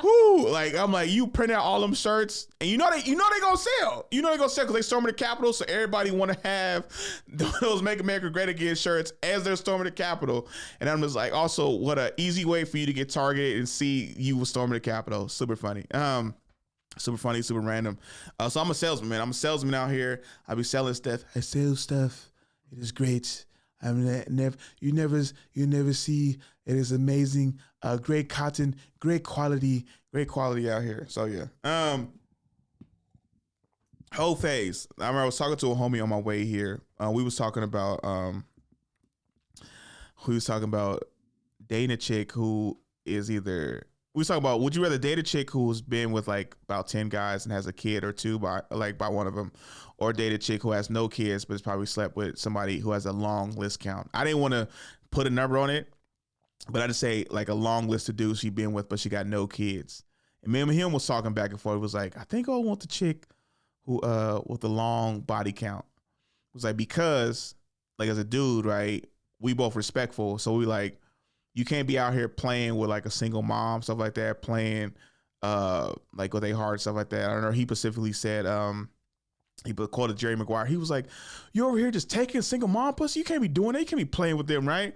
S1: whoo, like I'm like, you print out all them shirts, and you know they gonna sell. You know they gonna sell because they storming the Capitol, so everybody want to have those "Make America Great Again" shirts as they're storming the Capitol. And I'm just like, also, what a easy way for you to get targeted and see you was storming the Capitol. Super funny. Super funny, super random. So I'm a salesman, man. I'm a salesman out here. I be selling stuff. I sell stuff. It is great. You never see. It is amazing. Great cotton, great quality out here. So yeah. Whole phase. I remember I was talking to a homie on my way here. We was talking about dating a chick who is either. We was talking about, would you rather date a chick who's been with like about 10 guys and has a kid or 2 by one of them, or date a chick who has no kids but has probably slept with somebody who has a long list count? I didn't want to put a number on it, but I just say like a long list of dudes she been with, but she got no kids. And me and him was talking back and forth. It was like, I think I want the chick who with the long body count. It was like, because like as a dude, right, we both respectful, so we like, you can't be out here playing with like a single mom, stuff like that, playing like with a heart, stuff like that. I don't know. He specifically said, he quoted Jerry Maguire. He was like, you over here just taking single mom pussy? You can't be doing that. You can't be playing with them, right?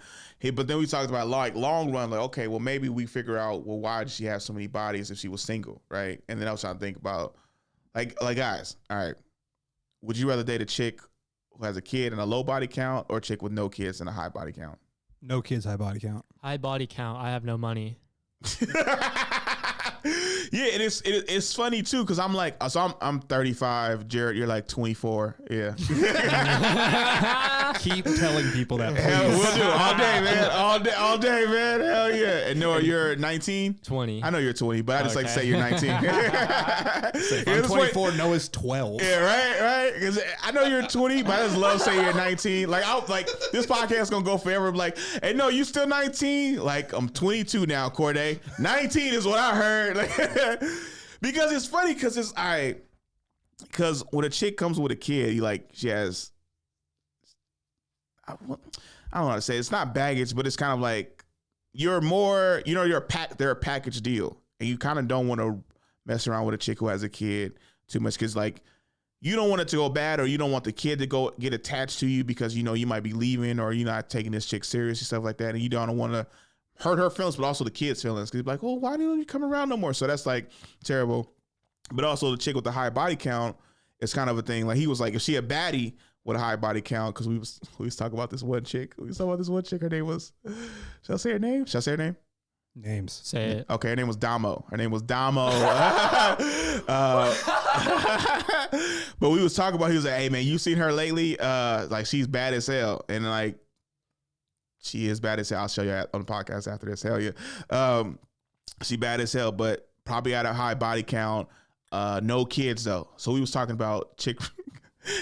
S1: But then we talked about like long run, like, okay, well, maybe we figure out, well, why did she have so many bodies if she was single, right? And then I was trying to think about like guys, all right, would you rather date a chick who has a kid and a low body count, or a chick with no kids and a high body count?
S2: No kids, high body count.
S3: High body count. I have no money.
S1: Yeah, it's funny too, because I'm like, so I'm 35. Jared, you're like 24. Yeah.
S2: Keep telling people that.
S1: Hell, we'll do it all day, man. All day, man. Hell yeah. And Noah, you're 19?
S3: 20.
S1: I know you're 20, but I just like to say you're 19.
S2: I'm 24. Noah's 12.
S1: Yeah, right. Because I know you're 20, but I just love saying you're 19. Like, this podcast gonna go forever. I'm like, hey, no, you still 19? Like, I'm 22 now, Corde. 19 is what I heard. Like, because it's funny, because it's all right. Because when a chick comes with a kid, she has, I don't know how to say it. It's not baggage, but it's kind of like you're more, they're a package deal, and you kind of don't want to mess around with a chick who has a kid too much, because like you don't want it to go bad, or you don't want the kid to go get attached to you because you might be leaving, or you're not taking this chick seriously, stuff like that, and you don't want to hurt her feelings, but also the kid's feelings, because you're like, oh, why don't you come around no more? So that's like terrible. But also the chick with the high body count is kind of a thing. Like he was like, if she a baddie with a high body count, because we was talking about this one chick. Her name was, shall I say her name?
S2: Names.
S3: Say it.
S1: Okay, her name was Damo. But we was talking about, he was like, hey man, you seen her lately? Like she's bad as hell. And like, she is bad as hell. I'll show you on the podcast after this. Hell yeah. She bad as hell, but probably at a high body count. No kids though. So we was talking about chick.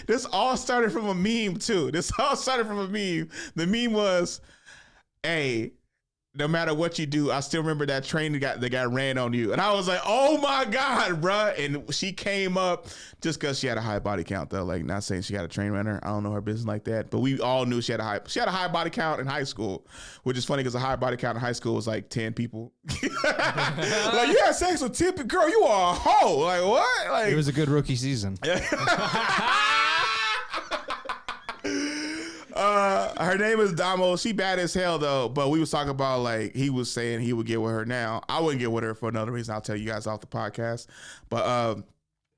S1: This all started from a meme too. The meme was, hey, no matter what you do, I still remember that train that got ran on you. And I was like, oh my God, bruh. And she came up just because she had a high body count though. Like, not saying she got a train runner. I don't know her business like that. But we all knew she had a high body count in high school, which is funny because a high body count in high school was like 10 people. Like, you had sex with 10 people? Girl, you are a hoe. Like, what? Like,
S2: it was a good rookie season.
S1: Her name is Damo. She bad as hell though. But we was talking about like he was saying he would get with her now. I wouldn't get with her for another reason. I'll tell you guys off the podcast. But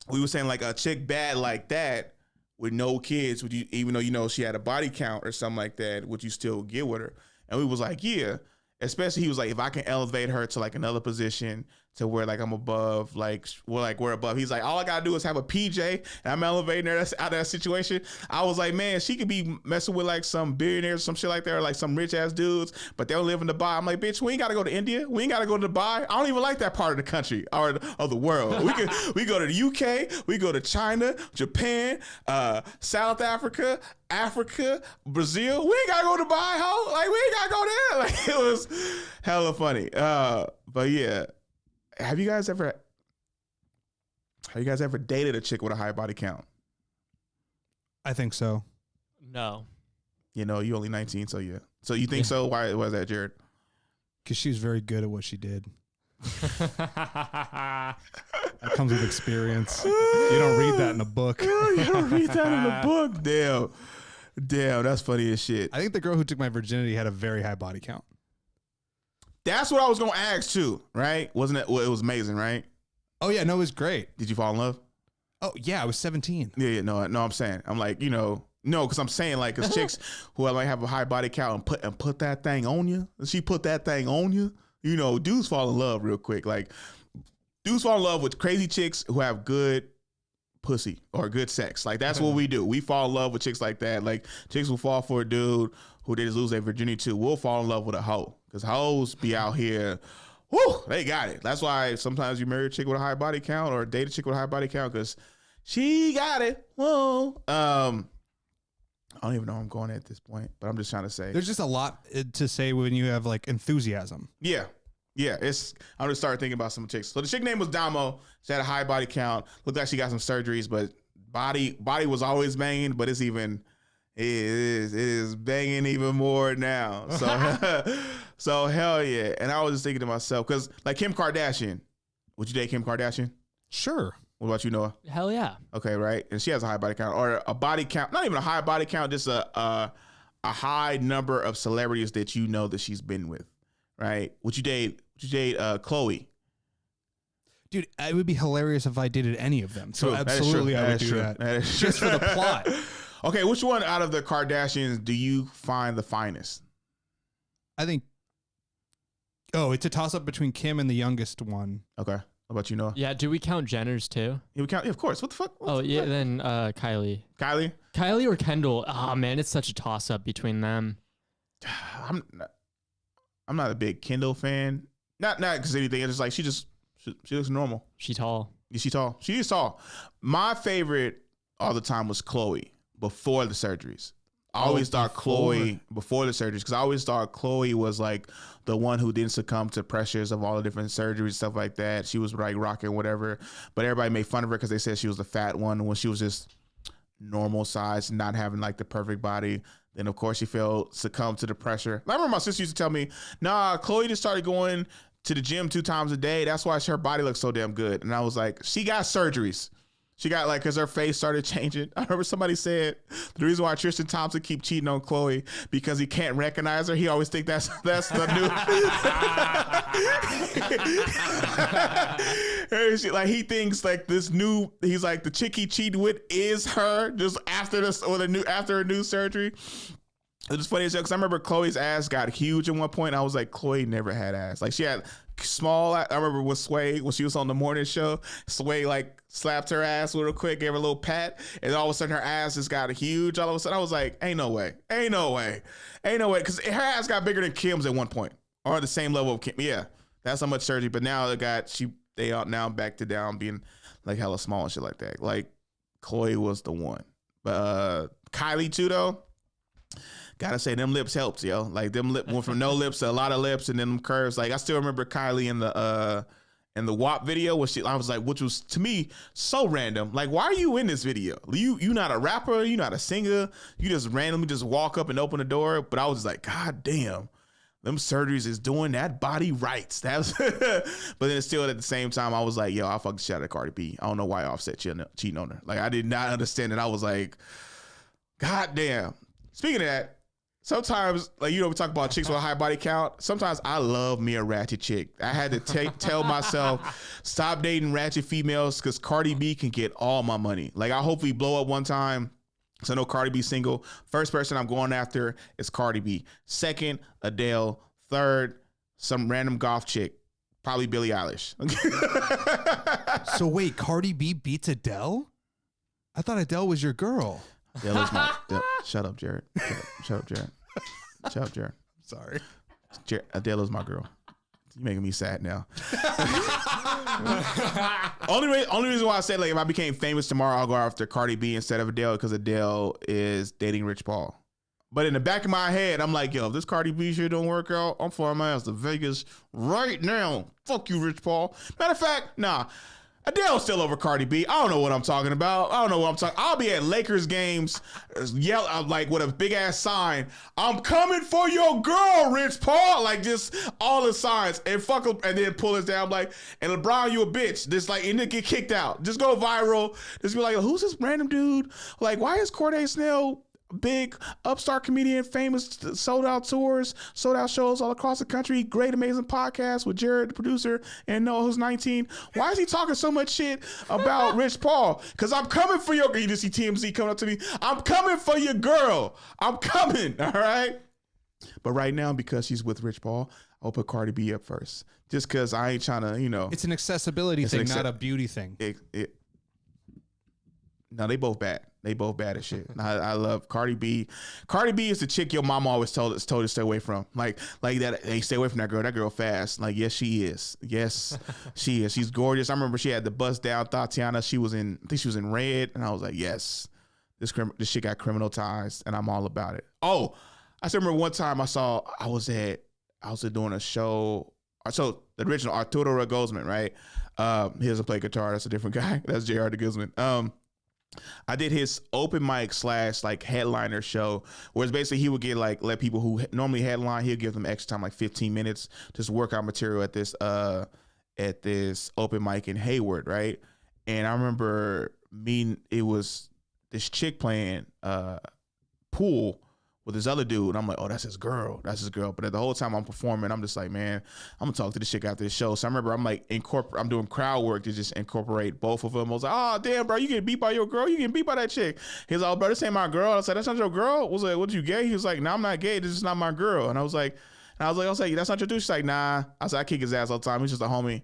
S1: we were saying like a chick bad like that with no kids, would you, even though she had a body count or something like that, would you still get with her? And we was like, yeah. Especially he was like, if I can elevate her to like another position to where like I'm above, like we're above. He's like, all I gotta do is have a PJ and I'm elevating her out of that situation. I was like, man, she could be messing with like some billionaires, some shit like that, or like some rich ass dudes, but they don't live in Dubai. I'm like, bitch, we ain't gotta go to India. We ain't gotta go to Dubai. I don't even like that part of the country or of the world. We go to the UK, we go to China, Japan, South Africa, Brazil. We ain't gotta go to Dubai, ho. Like we ain't gotta go there. Like it was hella funny. But yeah. Have you guys ever dated a chick with a high body count?
S2: I think so.
S3: No.
S1: You only 19, so yeah. So you think so? Why was that, Jared?
S2: Because she was very good at what she did. That comes with experience. You don't read that in a book.
S1: You don't read that in a book. Damn, that's funny as shit.
S2: I think the girl who took my virginity had a very high body count.
S1: That's what I was gonna ask too, right? Wasn't it? Well, it was amazing, right?
S2: Oh yeah, no, it was great.
S1: Did you fall in love?
S2: Oh yeah, I was 17.
S1: Yeah, no, I'm saying, I'm like, no, because I'm saying like, cause chicks who like have a high body count and put that thing on you, she put that thing on you. Dudes fall in love real quick. Like, dudes fall in love with crazy chicks who have good pussy or good sex. Like that's what we do. We fall in love with chicks like that. Like chicks who fall for a dude who they just lose their virginity to. We'll fall in love with a hoe. Because hoes be out here, whoo, they got it. That's why sometimes you marry a chick with a high body count or date a chick with a high body count because she got it. Whoa. I don't even know where I'm going at this point, but I'm just trying to say.
S2: There's just a lot to say when you have like enthusiasm.
S1: Yeah. I'm just starting thinking about some chicks. So the chick name was Damo. She had a high body count. Looked like she got some surgeries, but body was always banging, but it is banging even more now. So hell yeah. And I was just thinking to myself, because like Kim Kardashian, would you date Kim Kardashian?
S2: Sure.
S1: What about you, Noah?
S3: Hell yeah.
S1: Okay, right. And she has a high body count, or a body count, not even a high body count, just a high number of celebrities that that she's been with, right? Would you date Chloe?
S2: Dude, it would be hilarious if I dated any of them. So
S1: true.
S2: Absolutely I would do that.
S1: That is
S2: just for the plot.
S1: Okay, which one out of the Kardashians do you find the finest?
S2: I think, it's a toss-up between Kim and the youngest one.
S1: Okay. How about you, Noah?
S3: Yeah, do we count Jenners too?
S1: Yeah, we count. Yeah, of course. What the fuck?
S3: Then Kylie.
S1: Kylie
S3: or Kendall. Oh man, it's such a toss-up between them.
S1: I'm not a big Kendall fan. Not because anything. It's just like she looks normal.
S3: She tall.
S1: Is she tall? She is tall. My favorite all the time was Chloe before the surgeries. I always thought Chloe before the surgeries, because I always thought Chloe was like the one who didn't succumb to pressures of all the different surgeries, stuff like that. She was like rocking whatever, but everybody made fun of her because they said she was the fat one when she was just normal size, not having like the perfect body. Then of course she succumbed to the pressure. I remember my sister used to tell me, nah, Chloe just started going to the gym 2 times a day. That's why her body looks so damn good. And I was like, she got surgeries. She got like, because her face started changing. I remember somebody said the reason why Tristan Thompson keep cheating on Chloe because he can't recognize her. He always think that's the new. Like he thinks like this new. He's like the chick he cheated with is her just after this or after her new surgery. It was funny as hell because I remember Chloe's ass got huge at one point. I was like, Chloe never had ass. Like she had small. I remember with Sway when she was on the morning show. Sway like slapped her ass real quick, gave her a little pat, and all of a sudden her ass just got huge. All of a sudden I was like, ain't no way, because her ass got bigger than Kim's at one point, or the same level of Kim. Yeah, that's how much surgery. But now they are now back to down being like hella small and shit like that. Like Chloe was the one, but Kylie too though. Gotta say, them lips helped, yo. Like them went from no lips to a lot of lips, and then them curves. Like I still remember Kylie in the WAP video, which was to me so random. Like, why are you in this video? You not a rapper, you not a singer. You just randomly just walk up and open the door. But I was just like, God damn, them surgeries is doing that body rights. That's but then it's still at the same time, I was like, yo, I fucked the shit out of Cardi B. I don't know why Offset cheating on her. Like I did not understand it. I was like, God damn. Speaking of that, sometimes, like, we talk about chicks with a high body count. Sometimes I love me a ratchet chick. I had to tell myself, stop dating ratchet females because Cardi B can get all my money. Like, I hope we blow up one time. So I know Cardi B single. First person I'm going after is Cardi B. Second, Adele. Third, some random goth chick. Probably Billie Eilish.
S2: So wait, Cardi B beats Adele? I thought Adele was your girl.
S1: Shut up, Jared. Shut up, Jared. Shut up, Jared.
S2: Sorry.
S1: Adele is my girl. You're making me sad now. only reason why I said, like, if I became famous tomorrow, I'll go after Cardi B instead of Adele, because Adele is dating Rich Paul. But in the back of my head, I'm like, yo, if this Cardi B shit don't work out, I'm flying my ass to Vegas right now. Fuck you, Rich Paul. Matter of fact, nah. Adele's still over Cardi B. I don't know what I'm talking about. I don't know what I'm talking. I'll be at Lakers games, yell like with a big ass sign. I'm coming for your girl, Rich Paul. Like, just all the signs, and fuck him, and then pull us down. Like, and LeBron, you a bitch. Just like, and then get kicked out. Just go viral. Just be like, who's this random dude? Like, why is Corde Snell big upstart comedian, famous, sold out tours, sold out shows all across the country, great amazing podcast with Jared the producer and Noah who's 19. Why is he talking so much shit about Rich Paul? Because I'm coming for your girl. You just see TMZ coming up to me. I'm coming for your girl. I'm coming. All right. But right now, because she's with Rich Paul, I'll put Cardi B up first, just because I ain't trying to,
S2: it's an accessibility thing, not a beauty thing.
S1: No, they both bad. They both bad as shit. I love Cardi B. Cardi B is the chick your mama always told us to stay away from. Like that. Hey, stay away from that girl. That girl fast. Like, yes, she is. Yes, she is. She's gorgeous. I remember she had the bust down Tatiana. I think she was in Red, and I was like, yes, this shit got criminal ties, and I'm all about it. Oh, I still remember one time I was doing a show. So the original Arturo Guzman, right? He doesn't play guitar. That's a different guy. That's J.R. Guzman. I did his open mic / like headliner show, where it's basically he would get like, let people who normally headline, he'll give them extra time, like 15 minutes, just work out material at this open mic in Hayward, right? And I remember it was this chick playing pool with this other dude, and I'm like, oh, that's his girl. But the whole time I'm performing, I'm just like, man, I'm gonna talk to this chick after this show. So I remember I'm like, I'm doing crowd work to just incorporate both of them. I was like, oh, damn, bro, you getting beat by your girl? You getting beat by that chick? He's like, oh, bro, this ain't my girl. I said, that's not your girl? I was like, what, you gay? He was like, no, I'm not gay. This is not my girl. And I was like, that's not your dude. She's like, nah. I said, I kick his ass all the time. He's just a homie.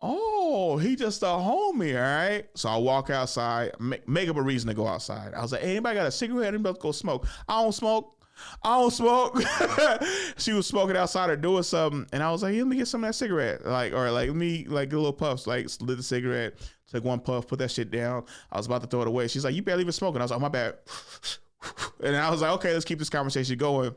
S1: Oh, he just a homie, all right? So I walk outside, make up a reason to go outside. I was like, hey, anybody got a cigarette? Anybody go smoke? I don't smoke. She was smoking outside or doing something, and I was like, let me get some of that cigarette. Let me get a little puffs, like lit the cigarette, took one puff, put that shit down. I was about to throw it away. She's like, you barely even smoking. I was like, oh, my bad. And I was like, okay, let's keep this conversation going.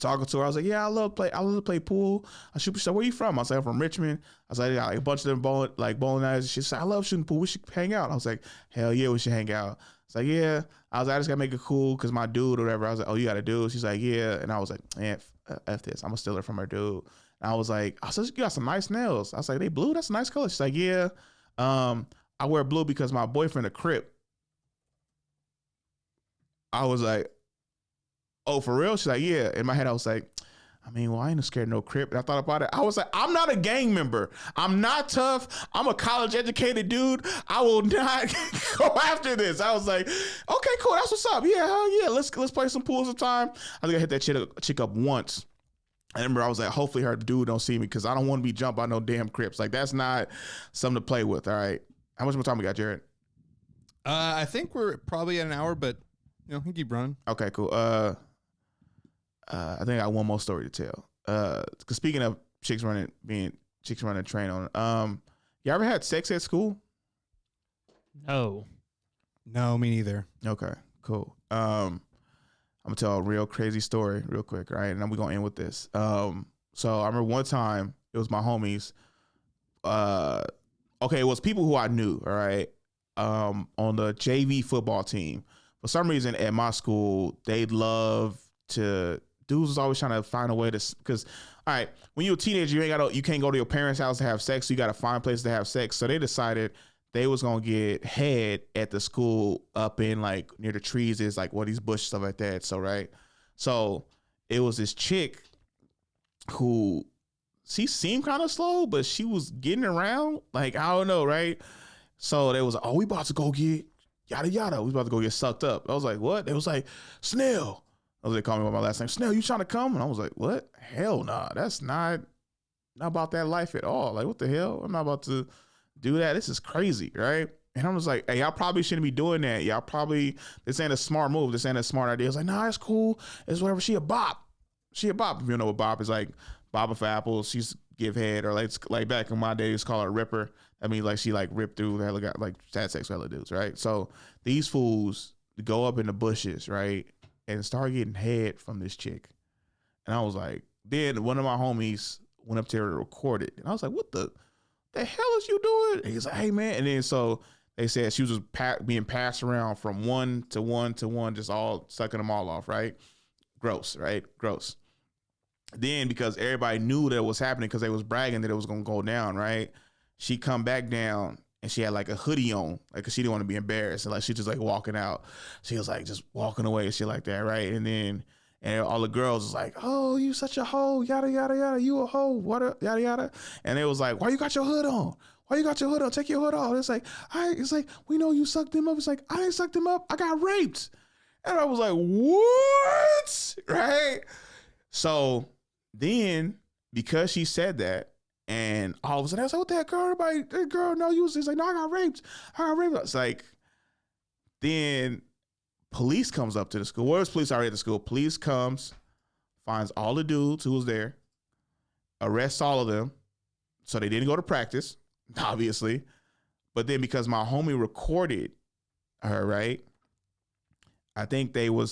S1: Talking to her, I was like, yeah, I love to play pool. I shoot stuff. Where you from? I was like, I'm from Richmond. I was like, yeah, a bunch of them bowling alleys. She said, I love shooting pool. We should hang out. I was like, hell yeah, we should hang out. It's like, yeah. I was like, I just gotta make it cool because my dude or whatever. I was like, oh, you got a dude? She's like, yeah. And I was like, man, F this. I'm gonna steal it from her dude. And I was like, you got some nice nails. I was like, they blue? That's a nice color. She's like, yeah. I wear blue because my boyfriend a Crip. I was like, oh, for real? She's like, yeah. In my head, I was like, I mean, well, I ain't scared of no Crip. And I thought about it. I was like, I'm not a gang member. I'm not tough. I'm a college educated dude. I will not go after this. I was like, okay, cool. That's what's up. Yeah, hell yeah. Let's play some pool sometime. I think I hit that chick up once. I remember I was like, hopefully her dude don't see me because I don't want to be jumped by no damn Crips. Like, that's not something to play with. All right. How much more time we got, Jared?
S2: I think we're probably at an hour, but we can keep running.
S1: Okay, cool. I think I got one more story to tell. Cause speaking of chicks running train on, you ever had sex at school?
S3: No,
S2: me neither.
S1: Okay, cool. I'm gonna tell a real crazy story real quick, right? And then we're gonna end with this. So I remember one time it was my homies. Okay, it was people who I knew, all right, on the JV football team. For some reason at my school, they'd love to. Dudes was always trying to find a way to, because, all right, when you're a teenager, you can't go to your parents' house to have sex, so you got to find places to have sex. So they decided they was gonna get head at the school up in like near the trees. Is like these bushes, stuff like that. So right, so it was this chick who she seemed kind of slow, but she was getting around. Like I don't know, right? So they was like, oh, we about to go get yada yada. We about to go get sucked up. I was like, what? They was like, Snell. They called me by my last name. Snell, you trying to come? And I was like, what? Hell nah. That's not about that life at all. Like, what the hell? I'm not about to do that. This is crazy, right? And I'm just like, hey, y'all probably shouldn't be doing that. Y'all probably, this ain't a smart move. This ain't a smart idea. It's like, nah, it's cool. It's whatever. She a bop. She a bop. If you know what bop is, like Baba for apples. She's give head, or like back in my days, call her ripper. I mean, like she like ripped through the hell got like had sex with hella dudes, right? So these fools go up in the bushes, right, and start getting head from this chick. And I was like, then one of my homies went up there to record it, and I was like, what the hell is you doing? And he's like, hey man. And then so they said she was just being passed around from one to one to one, just all sucking them all off, right? Gross, right? Gross. Then because everybody knew that it was happening because they was bragging that it was gonna go down, right? She come back down and she had like a hoodie on, like, cause she didn't want to be embarrassed, and like she just like walking out. She was like just walking away and shit like that, right? And then all the girls was like, oh, you such a hoe, yada yada yada, you a hoe, what up, yada yada. And it was like, why you got your hood on? Why you got your hood on? Take your hood off. It's like, it's like, we know you sucked him up. It's like, I ain't sucked him up. I got raped. And I was like, what? Right? So then, because she said that, and all of a sudden I was like, what the heck, girl? Everybody, that girl, no, you was like, no, I got raped. It's like, then police comes up to the school. Where's police already at the school? Police comes, finds all the dudes who was there, arrests all of them. So they didn't go to practice, obviously. But then because my homie recorded her, right? I think they were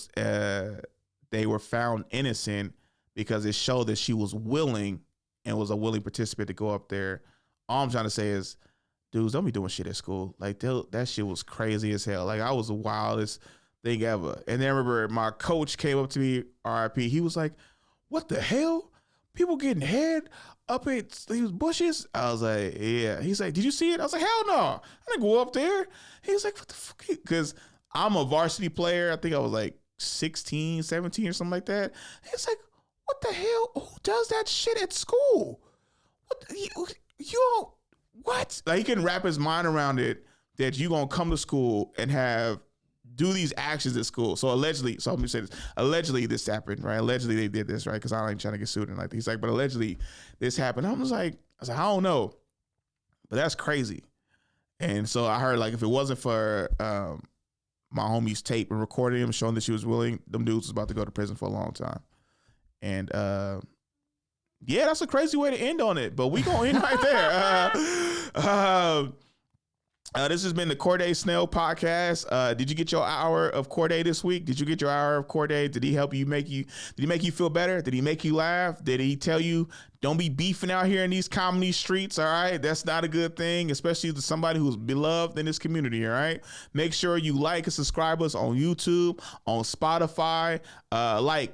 S1: found innocent because it showed that she was willing and was a willing participant to go up there. All I'm trying to say is, dudes, don't be doing shit at school. Like, that shit was crazy as hell. Like, I was the wildest thing ever. And then I remember my coach came up to me, RIP. He was like, what the hell? People getting head up at these bushes? I was like, yeah. He's like, did you see it? I was like, hell no. I didn't go up there. He was like, what the fuck? Because I'm a varsity player. I think I was like 16, 17 or something like that. He's like, what the hell? Who does that shit at school? What you don't, what? Like, he can wrap his mind around it that you gonna come to school and do these actions at school. So allegedly, so let me say this. Allegedly this happened, right? Allegedly they did this, right? Because I ain't trying to get sued and like he's like, but allegedly this happened. I was like, I don't know. But that's crazy. And so I heard, like, if it wasn't for my homie's tape and recording him, showing that she was willing, them dudes was about to go to prison for a long time. And yeah, that's a crazy way to end on it, but we gonna end right there. This has been the Corde Snell podcast. Did you get your hour of Corde this week? Did you get your hour of Corde? Did he help you did he make you feel better? Did he make you laugh? Did he tell you don't be beefing out here in these comedy streets? All right. That's not a good thing, especially to somebody who's beloved in this community. All right. Make sure you like and subscribe us on YouTube, on Spotify.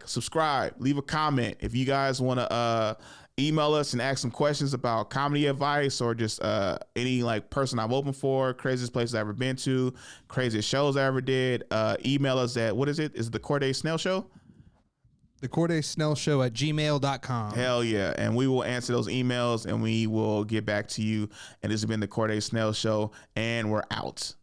S1: Subscribe, leave a comment. If you guys want to email us and ask some questions about comedy advice, or just any like person I'm open for, craziest places I've ever been to, craziest shows I ever did, email us at, what is it? Is it the Corde Snell Show?
S2: The Corde Snell Show at gmail.com.
S1: Hell yeah. And we will answer those emails and we will get back to you. And this has been the Corde Snell Show, and we're out.